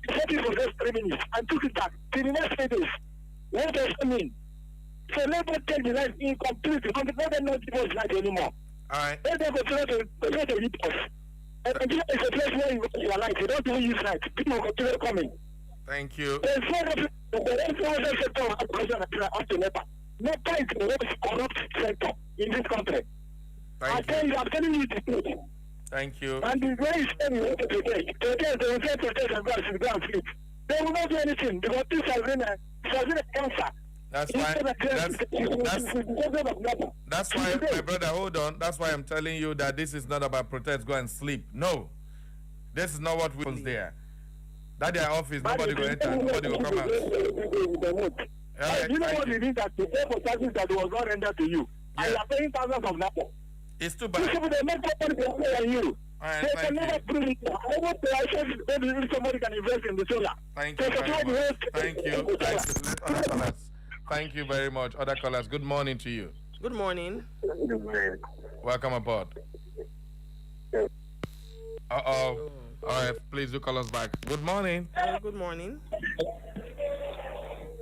D: You set it for just 3 minutes and took it back till the next 3 days. What does that mean? So let them take the life incomplete. Let them not give us light anymore.
A: All right.
D: Let them continue to hit us. And Nigeria is a place where you are light. You don't even use light. People will continue coming.
A: Thank you.
D: There's no other sector up to NEPA. NEPA is the most corrupt sector in this country. I'm telling you the truth.
A: Thank you.
D: And the way it's telling you today, they will say protest and go and sleep. They will not do anything because this has been a cancer.
A: That's why, my brother, hold on. That's why I'm telling you that this is not about protest, go and sleep. No. This is not what was there. That their office, nobody go enter, nobody go come out.
D: You know what it is that to pay for services that was not rendered to you, and you are paying thousands of naira.
A: It's too bad.
D: People they make money on you.
A: Right,
D: they can never prove it. I want to say maybe if somebody can invest in the solar.
A: Thank you very much. Thank you. Other callers. Thank you very much. Other callers, good morning to you.
B: Good morning.
A: Welcome aboard. Uh-oh. All right, please do call us back. Good morning.
B: Good morning.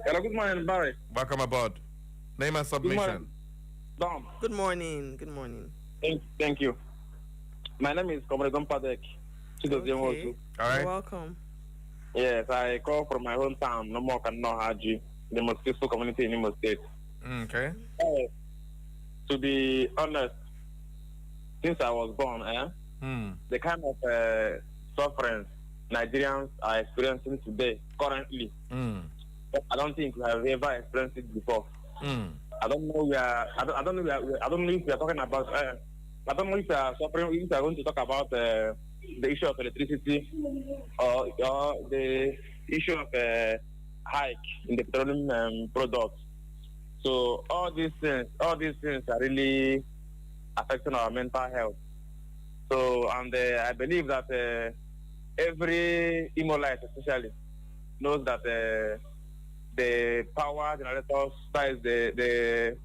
I: Hello, good morning, Barry.
A: Welcome aboard. Name and submission.
I: Dom.
B: Good morning. Good morning.
I: Thank you. My name is Comrade Padek.
B: Okay.
A: All right.
B: You're welcome.
I: Yes, I call from my hometown, no more can know Haji, the most peaceful community in Imo State.
A: Okay.
I: To be honest, since I was born, the kind of suffering Nigerians are experiencing today, currently, I don't think we have ever experienced it before. I don't know. I don't know if we are talking about. I don't know if we are suffering. If we are going to talk about the issue of electricity or the issue of hike in the petroleum products. So all these things are really affecting our mental health. So and I believe that every IMOLITE especially knows that the power generators, that is the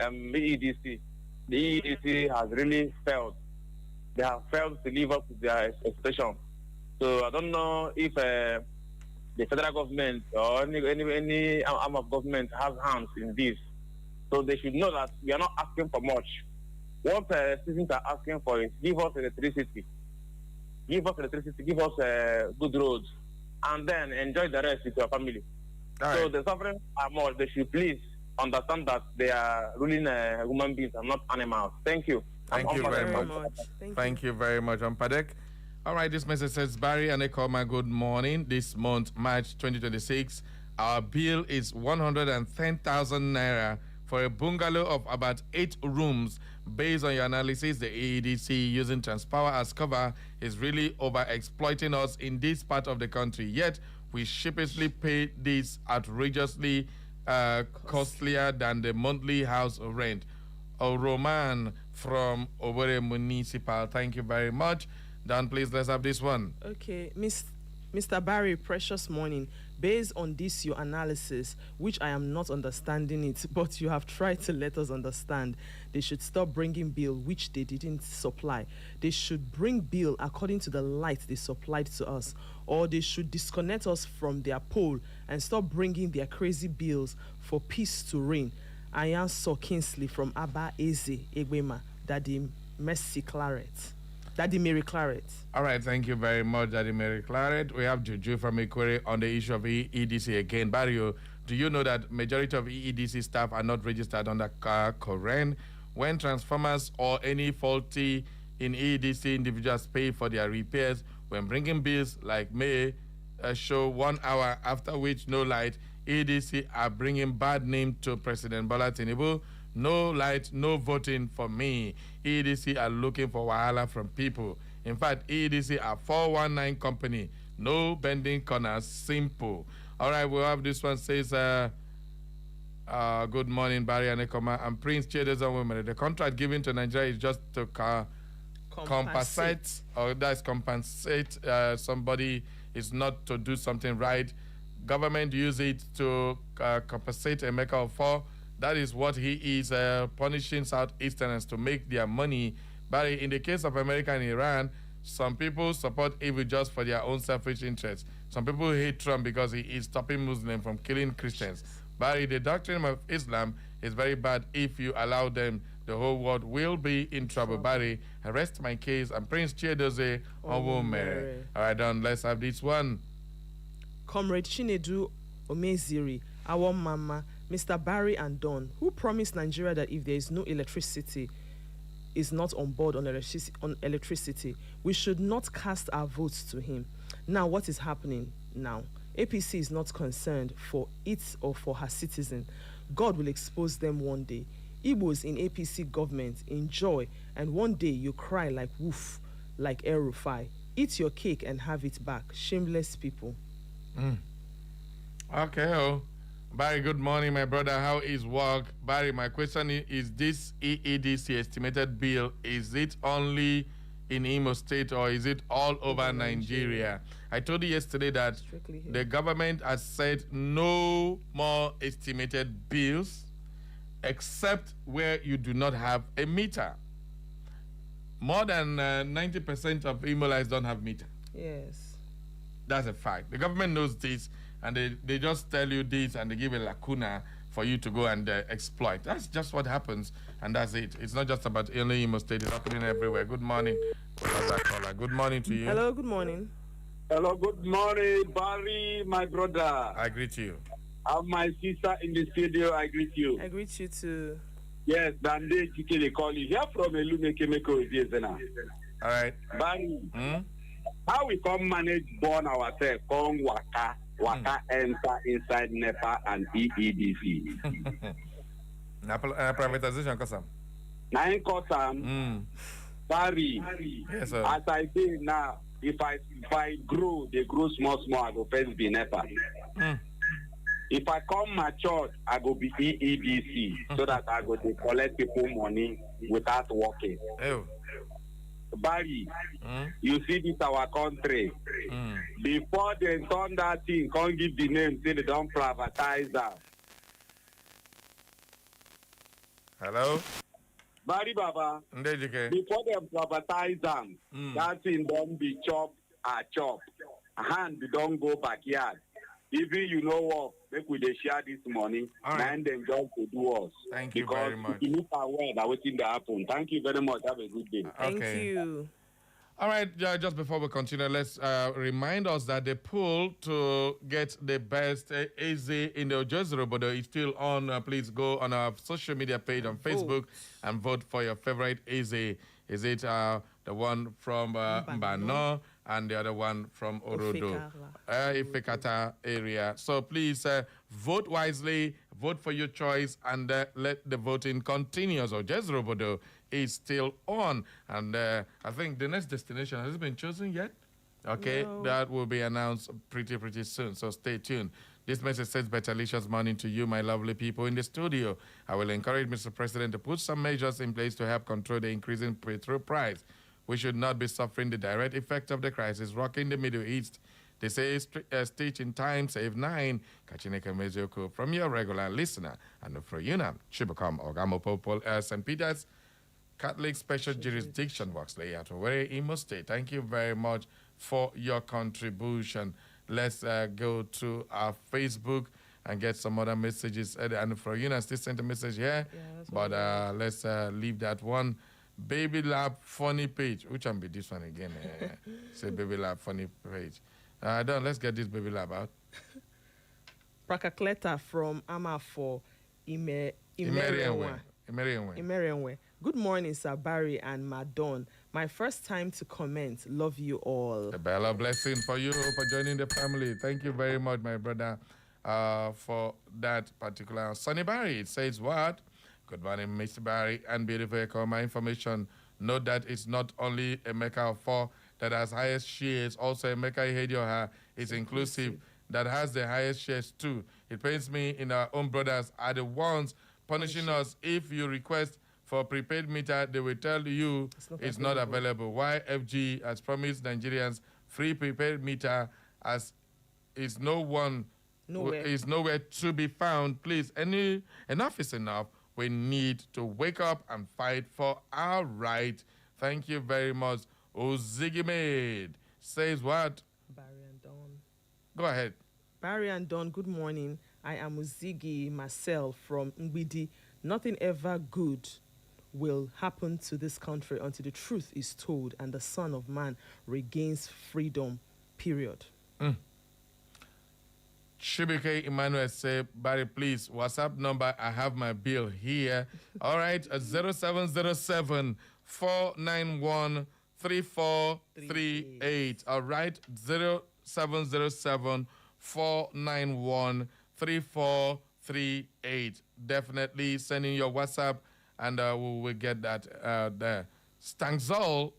I: EEDC. The EEDC has really failed. They have failed to live up to their expectation. So I don't know if the federal government or any arm of government has hands in this. So they should know that we are not asking for much. What citizens are asking for is give us electricity. Give us good roads, and then enjoy the rest with your family. All so right. The suffering are more. They should please understand that they are ruling human beings and not animals. Thank you.
A: Thank you very much. Thank you very much, Padek. All right, this message says, Barry and Ekoma, good morning. This month, March 2026, our bill is 110,000 naira for a bungalow of about 8 rooms. Based on your analysis, the AEDC using Transpower as cover is really over-exploiting us in this part of the country. Yet, we sheepishly pay this outrageously costlier than the monthly house rent. Roman from Owerri Municipal, thank you very much. Dan, please, let's have this one.
B: Okay, Mr. Barry, precious morning. Based on this, your analysis, which I am not understanding it, but you have tried to let us understand, they should stop bringing bill which they didn't supply. They should bring bill according to the light they supplied to us, or they should disconnect us from their poll and stop bringing their crazy bills for peace to reign. I am So Kingsley from Aba Eze, Egwema, Daddy Mercy Claret. Daddy Mary Claret. All
A: right, thank you very much, Daddy Mary Claret. We have Juju from Ikwere on the issue of EEDC again. Barrio, do you know that majority of EEDC staff are not registered under Koren? When transformers or any faulty in EEDC individuals pay for their repairs, when bringing bills like May show 1 hour after which no light, EEDC are bringing bad name to President Bola Tinubu. No light, no voting for me. EEDC are looking for wahala from people. In fact, EEDC are 419 company. No bending corners, simple. All right, we'll have this one says, good morning, Barry and Ekoma. I'm Prince Chedeza Women. The contract given to Nigeria is just to compensate somebody is not to do something right. Government use it to compensate a maker of 4. That is what he is punishing Southeasterners to make their money. But in the case of America and Iran, some people support evil just for their own selfish interests. Some people hate Trump because he is stopping Muslims from killing Christians. But the doctrine of Islam is very bad. If you allow them, the whole world will be in trouble. Barry, I rest my case. I'm Prince Chiedoze Onwumere. All right, done. Let's have this one.
B: Comrade Chinedu Omeziri, our mama, Mr. Barry and Don, who promised Nigeria that if there is no electricity, is not on board on electricity, we should not cast our votes to him. Now, what is happening now? APC is not concerned for it or for her citizen. God will expose them one day. Igbos in APC government enjoy, and one day you cry like woof, like El Rufai. Eat your cake and have it back. Shameless people.
A: Okay, oh. Barry, good morning, my brother. How is work? Barry, my question is this EEDC estimated bill, is it only in Imo State or is it all over Nigeria? I told you yesterday that the government has said no more estimated bills except where you do not have a meter. More than 90% of IMOLITEs don't have meter.
B: Yes.
A: That's a fact. The government knows this, and they just tell you this, and they give a lacuna for you to go and exploit. That's just what happens, and that's it. It's not just about only Imo State. It's happening everywhere. Good morning. Good morning to you.
B: Hello, good morning.
E: Hello, good morning, Barry, my brother.
A: I greet you.
E: And my sister in the studio, I greet you.
B: I greet you too.
E: Yes, Dande Chike, they call you. Here from Elume Kemeko Izena.
A: All right.
E: Barry, how we come manage born ourselves, come waka enter inside NEPA and EEDC.
A: Privatization, Kosam.
E: Nine Kosam, Barry,
A: yes, sir.
E: as I say now, if I grow, they grow small, I go first be NEPA. If I come mature, I go be EEDC so that I go to collect people money without working.
A: Ew.
E: Barry, you see this our country. Before they turn that thing, can't give the name, say they don't privatize that.
A: Hello?
E: Barry Baba, before they privatize them, that thing don't be chop or chop. Hand don't go backyard. Even you know what, make we they share this money, and then just to do us.
A: Thank you very much.
E: If you look aware that what's in the happen. Thank you very much. Have a good day.
B: Thank you.
A: All right, just before we continue, let's remind us that the poll to get the best AZ in the Ojozorobodo is still on. Please go on our social media page on Facebook and vote for your favorite AZ. Is it the one from Mbano and the other one from Orodo, Ifekata area? So please vote wisely, vote for your choice, and let the voting continue. So Ojozorobodo is still on. And I think the next destination, has it been chosen yet? Okay, no. That will be announced pretty soon, so stay tuned. This message says, Betalicious morning to you, my lovely people in the studio. I will encourage Mr. President to put some measures in place to help control the increasing petrol price. We should not be suffering the direct effect of the crisis rocking the Middle East. They say, stitch in time, save 9. Kachineke Mezioko from your regular listener. And for you now, Chibukam Ogamopopol, St. Peter's Catholic Special Jurisdiction works layout Owerri, Imo State. Thank you very much for your contribution. Let's go to our Facebook and get some other messages. And for you, I still sent a message here, but let's leave that one. Baby Lab funny page. Which one be this one again? Say Baby Lab funny page. Let's get this Baby Lab out.
B: Prakakleta from Amafo Imerienwe. Good morning, Sir Barry and Madon. My first time to comment. Love you all.
A: A bella blessing for you for joining the family. Thank you very much, my brother, for that particular. Sonny Barry, it says what? Good morning, Mr. Barry and beautiful Echo. My information, note that it's not a Emeka of 4 that has highest shares. Also, Emeka Ihedioha is inclusive that has the highest shares too. It pains me in our own brothers are the ones punishing us. If you request for prepaid meter, they will tell you it's not available. Why FG has promised Nigerians free prepaid meter as is nowhere to be found. Please, enough is enough. We need to wake up and fight for our right. Thank you very much. Ozigimade says what?
B: Barry and Dawn.
A: Go ahead.
B: Barry and Dawn, good morning. I am Uzigi Marcel from Ngbidi. Nothing ever good will happen to this country until the truth is told and the Son of Man regains freedom, period.
A: Shibike Emmanuel say, Barry, please, WhatsApp number, I have my bill here. All right, 0707 491 3438. All right, 0707 491 3438. Definitely send in your WhatsApp and we will get that there. Stanzol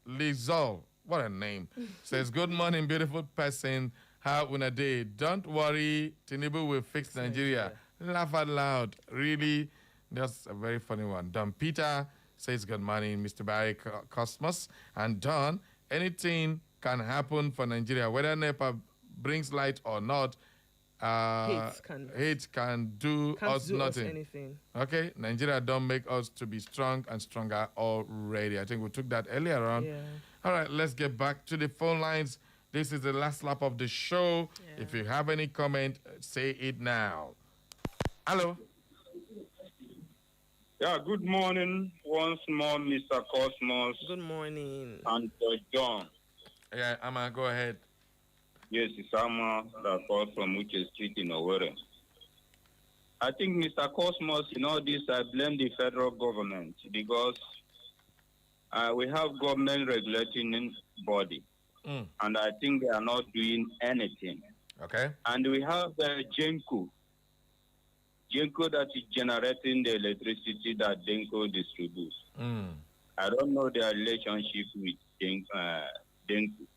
A: Lizol. What a name. Says, good morning, beautiful person. How una day? Don't worry, Tinubu will fix Nigeria. Laugh out loud. Really? That's a very funny one. Don Peter says, good morning, Mr. Barry Cosmos. And Don, anything can happen for Nigeria, whether NEPA brings light or not. Hate can do us nothing.
B: Anything.
A: Okay, Nigeria don't make us to be strong and stronger already. I think we took that earlier on.
B: Yeah.
A: All right, let's get back to the phone lines. This is the last lap of the show. Yeah. If you have any comment, say it now. Hello.
E: Yeah, good morning once more, Mr. Cosmos.
B: Good morning.
E: And John.
A: Yeah, Amma, go ahead.
E: Yes, it's Amma that calls from Uche Street in Owerri. I think, Mr. Cosmos, in all this, I blame the federal government because we have government regulating body. And I think they are not doing anything.
A: Okay.
E: And we have Genco that is generating the electricity that Genco distributes. I don't know their relationship with Genco.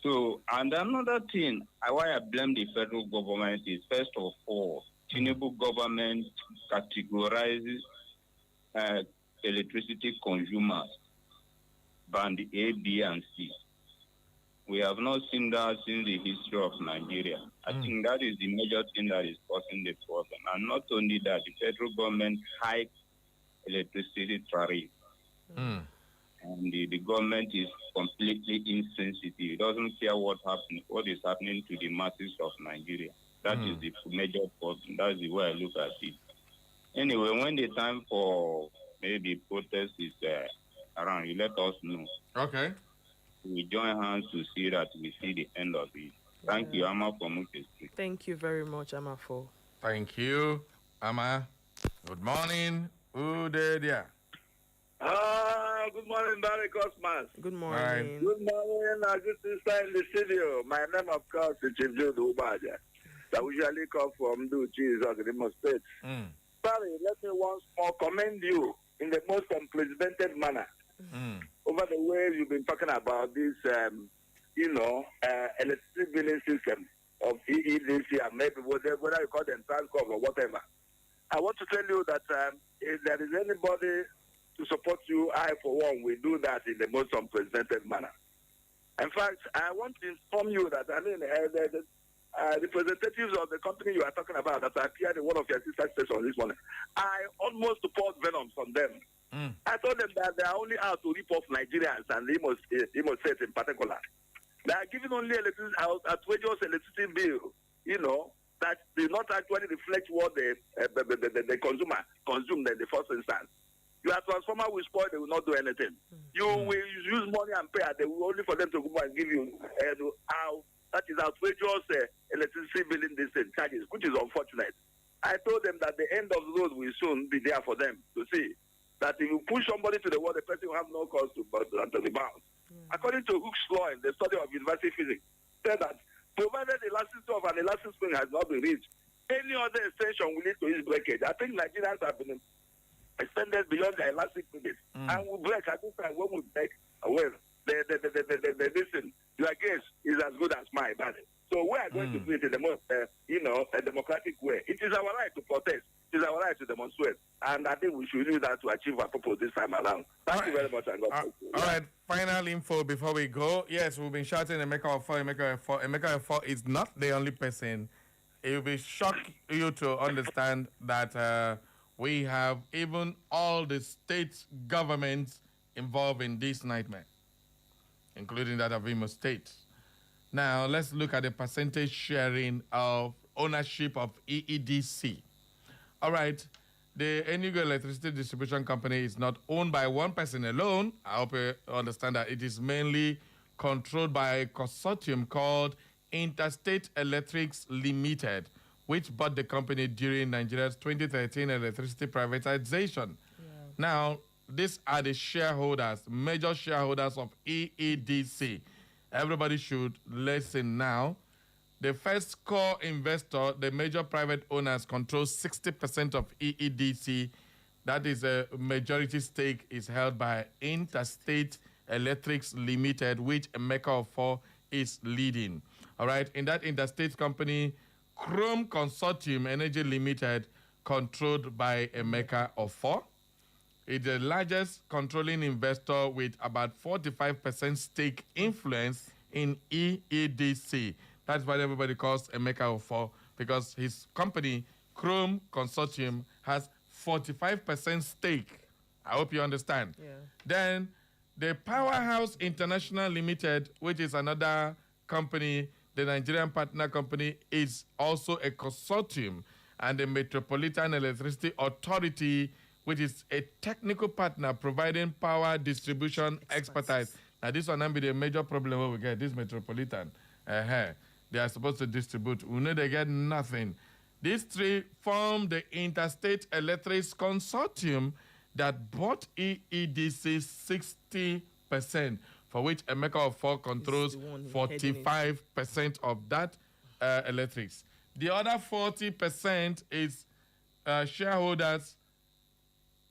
E: So, and another thing, why I blame the federal government is, first of all, Tinubu government categorizes electricity consumers band A, B, and C. We have not seen that since the history of Nigeria. I think that is the major thing that is causing the problem. And not only that, the federal government hiked electricity tariff. And the government is completely insensitive. It doesn't care what is happening to the masses of Nigeria. That is the major problem. That's the way I look at it. Anyway, when the time for maybe protest is around, you let us know.
A: Okay.
E: We join hands to see that we see the end of it. Thank you, Amma, for Muke Street.
B: Thank you very much, Amma, for.
A: Thank you, Amma. Good morning. Who did ya?
C: Good morning, Barry Cosmas.
B: Good morning.
C: Good morning, good sister in the studio. My name, of course, is Chief Jude Ubaja. That usually come from Jesus in the most states. Barry, let me once more commend you in the most unprecedented manner over the way you've been talking about this, electricity billing system of EEDC and maybe whether you call them Transcorp or whatever. I want to tell you that if there is anybody to support you, I, for one, will do that in the most unprecedented manner. In fact, I want to inform you that, the representatives of the company you are talking about that appeared in one of your sister stations this morning, I almost poured venom on them. I told them that they are only out to rip off Nigerians and Imo State in particular. They are giving only outrageous electricity bill, that do not actually reflect what the consumer consumed in the first instance. Your transformer will spoil, they will not do anything. You will use money and pay, they will only for them to go and give you that is outrageous electricity billing charges, which is unfortunate. I told them that the end of the road will soon be there for them to see that if you push somebody to the wall, the person will have no cause to the bounds. According to Hooke's law in the study of university physics, said that provided the elasticity of an elastic spring has not been reached, any other extension will lead to its breakage. I think Nigerians have been extended beyond the elastic limit, and we break at this time. When we break, well, the listen, your guess is as good as mine, buddy. So we are going to do it in the most, a democratic way. It is our right to protest. It is our right to demonstrate, and I think we should use that to achieve our purpose this time around. Thank you very much, and God bless you.
A: All right, final info before we go. Yes, we've been shouting Emeka Ofo is not the only person. It will be shock you to understand that we have even all the state governments involved in this nightmare, including that of Imo State. Now, let's look at the percentage sharing of ownership of EEDC. All right, the Enugu Electricity Distribution Company is not owned by one person alone. I hope you understand that it is mainly controlled by a consortium called Interstate Electrics Limited, which bought the company during Nigeria's 2013 electricity privatization. Now, these are the shareholders, major shareholders of EEDC. Everybody should listen now. The first core investor, the major private owners, controls 60% of EEDC. That is a majority stake is held by Interstate Electrics Limited, which Emeka Ofor is leading. All right, in that interstate company, Chrome Consortium Energy Limited, controlled by Emeka Ofor, is the largest controlling investor with about 45% stake influence in EEDC. That's why everybody calls Emeka Ofor, because his company, Chrome Consortium, has 45% stake. I hope you understand.
B: Yeah.
A: Then the Powerhouse International Limited, which is another company, the Nigerian partner company, is also a consortium, and the Metropolitan Electricity Authority, which is a technical partner providing power distribution expertise. Now, this one will be the major problem where we get this Metropolitan. They are supposed to distribute. We know they get nothing. These three form the Interstate Electrics Consortium that bought EEDC 60%, for which Emeka Ofor controls 45% of that electrics. The other 40% is shareholders,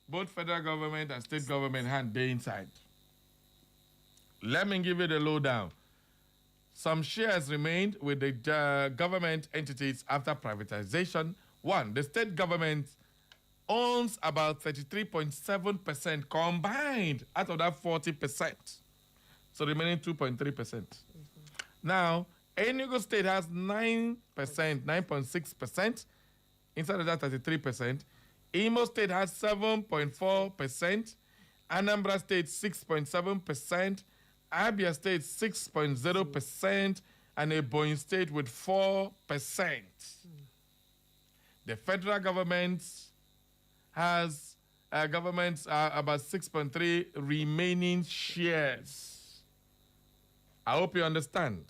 A: both federal government and state government hand there inside. Let me give you the lowdown. Some shares remained with the government entities after privatization. One, the state government owns about 33.7% combined out of that 40%. So remaining 2.3%. Now, Enugu State has 9%, 9.6%. Inside of that 33%. Imo State has 7.4%. Anambra State 6.7%. Abia State 6.0%. And Ebonyi State with 4%. The federal government has about 6.3 remaining shares. I hope you understand.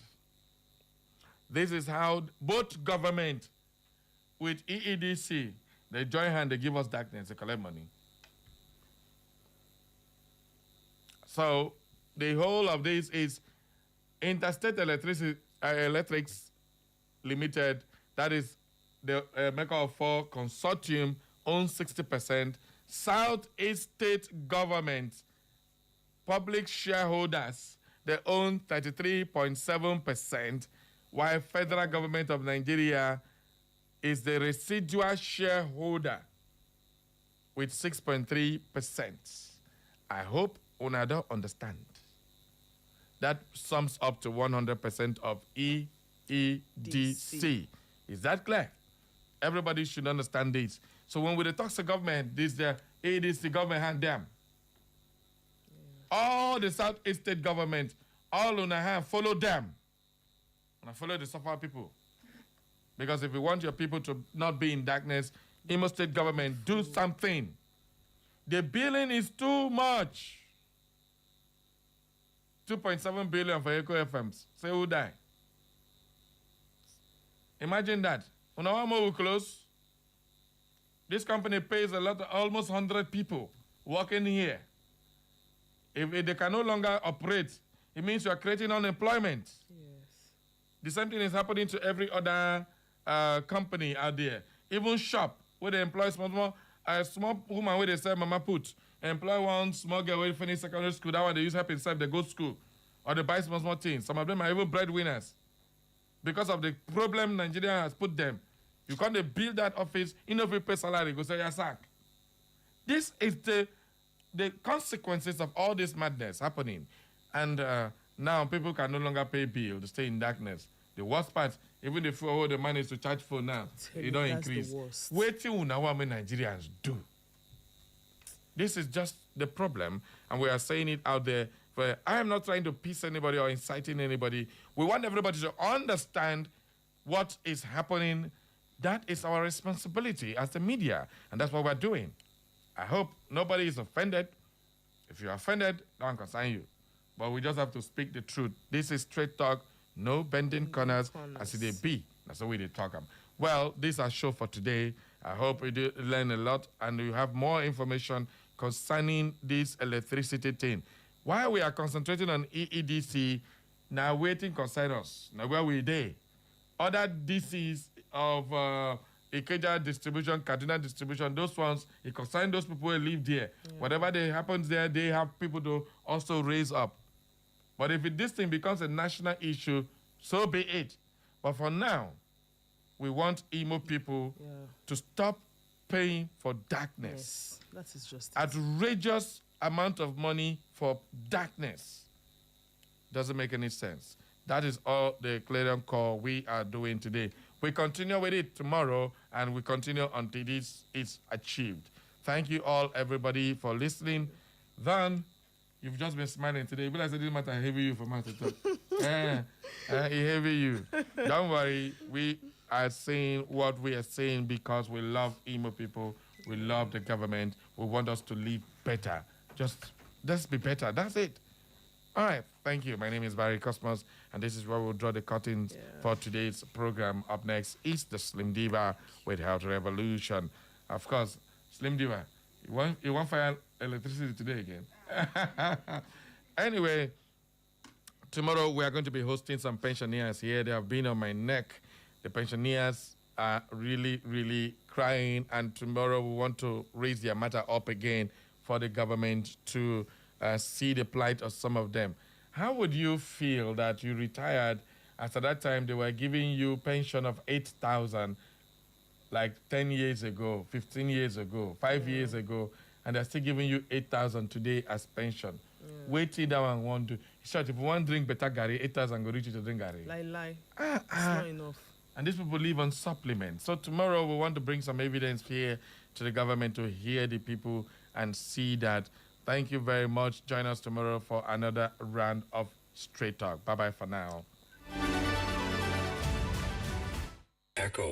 A: This is how both government with EEDC, they join hand, they give us darkness, they collect money. So the whole of this is Interstate Electrics Limited, that is the Emeka Ofor Consortium, owns 60%. Southeast State Government, public shareholders, they own 33.7%, while federal government of Nigeria is the residual shareholder with 6.3%. I hope una don't understand. That sums up to 100% of EEDC. Is that clear? Everybody should understand this. So when we talk to government, this the EEDC government hand them. Yeah. All the Southeast State government, all on a hand, follow them. And follow the suffer people. Because if you want your people to not be in darkness, Imo State government, do something. The billing is too much. 2.7 billion for Eco FMs. Say who die? Imagine that. When our will close, this company pays a lot, almost 100 people working here. If they can no longer operate, it means you are creating unemployment.
B: Yes.
A: The same thing is happening to every other company out there. Even shop, where they employ small woman where they sell mama put, employ one small girl where they finish secondary school, that one they use help themselves, they go to school. Or they buy small things. Some of them are even breadwinners. Because of the problem Nigeria has put them. You can't build that office, you know if you pay salary, go say, yes, sack. This is the consequences of all this madness happening. And now people can no longer pay bills to stay in darkness. The worst part, even if all the money is to charge phone now, it don't increase. Wait till now what Nigerians do. This is just the problem, and we are saying it out there. But I am not trying to piss anybody or inciting anybody. We want everybody to understand what is happening. That is our responsibility as the media, and that's what we're doing. I hope nobody is offended. If you're offended, no one concern you. But we just have to speak the truth. This is Straight Talk, no bending corners, as it be. That's the way they talk. Well, this is our show for today. I hope you did learn a lot, and you have more information concerning this electricity thing. While we are concentrating on EEDC, now waiting concern us. Now where we there? Other DCs of Ikeja distribution, Kaduna distribution, those ones, he consign those people who live there. Yeah. Whatever they happens there, they have people to also raise up. But if this thing becomes a national issue, so be it. But for now, we want Imo people to stop paying for darkness.
B: Yes, that is just
A: outrageous amount of money for darkness. Doesn't make any sense. That is all the clarion call we are doing today. We continue with it tomorrow, and we continue until this is achieved. Thank you all, everybody, for listening. Then, you've just been smiling today. But I said, it didn't matter, I heavy you for my talk. He heavy you. Don't worry, we are saying what we are saying because we love Imo people. We love the government. We want us to live better. Just be better. That's it. All right. Thank you. My name is Barry Cosmos, and this is where we'll draw the curtains for today's program. Up next is the Slim Diva with Health Revolution. Of course, Slim Diva, you want fire electricity today again? Anyway, tomorrow we are going to be hosting some pensioners here. They have been on my neck. The pensioners are really, really crying, and tomorrow we want to raise their matter up again for the government to see the plight of some of them. How would you feel that you retired, as at that time they were giving you pension of 8,000 like 10 years ago, 15 years ago, 5 years ago, and they're still giving you 8,000 today as pension? Wait till that one want to. Short, if you want to drink better Gary, 8,000 go reach you to drink Gary.
B: Lie. It's not enough.
A: And these people live on supplements. So tomorrow we want to bring some evidence here to the government to hear the people and see that. Thank you very much. Join us tomorrow for another round of Straight Talk. Bye-bye for now.
H: Echo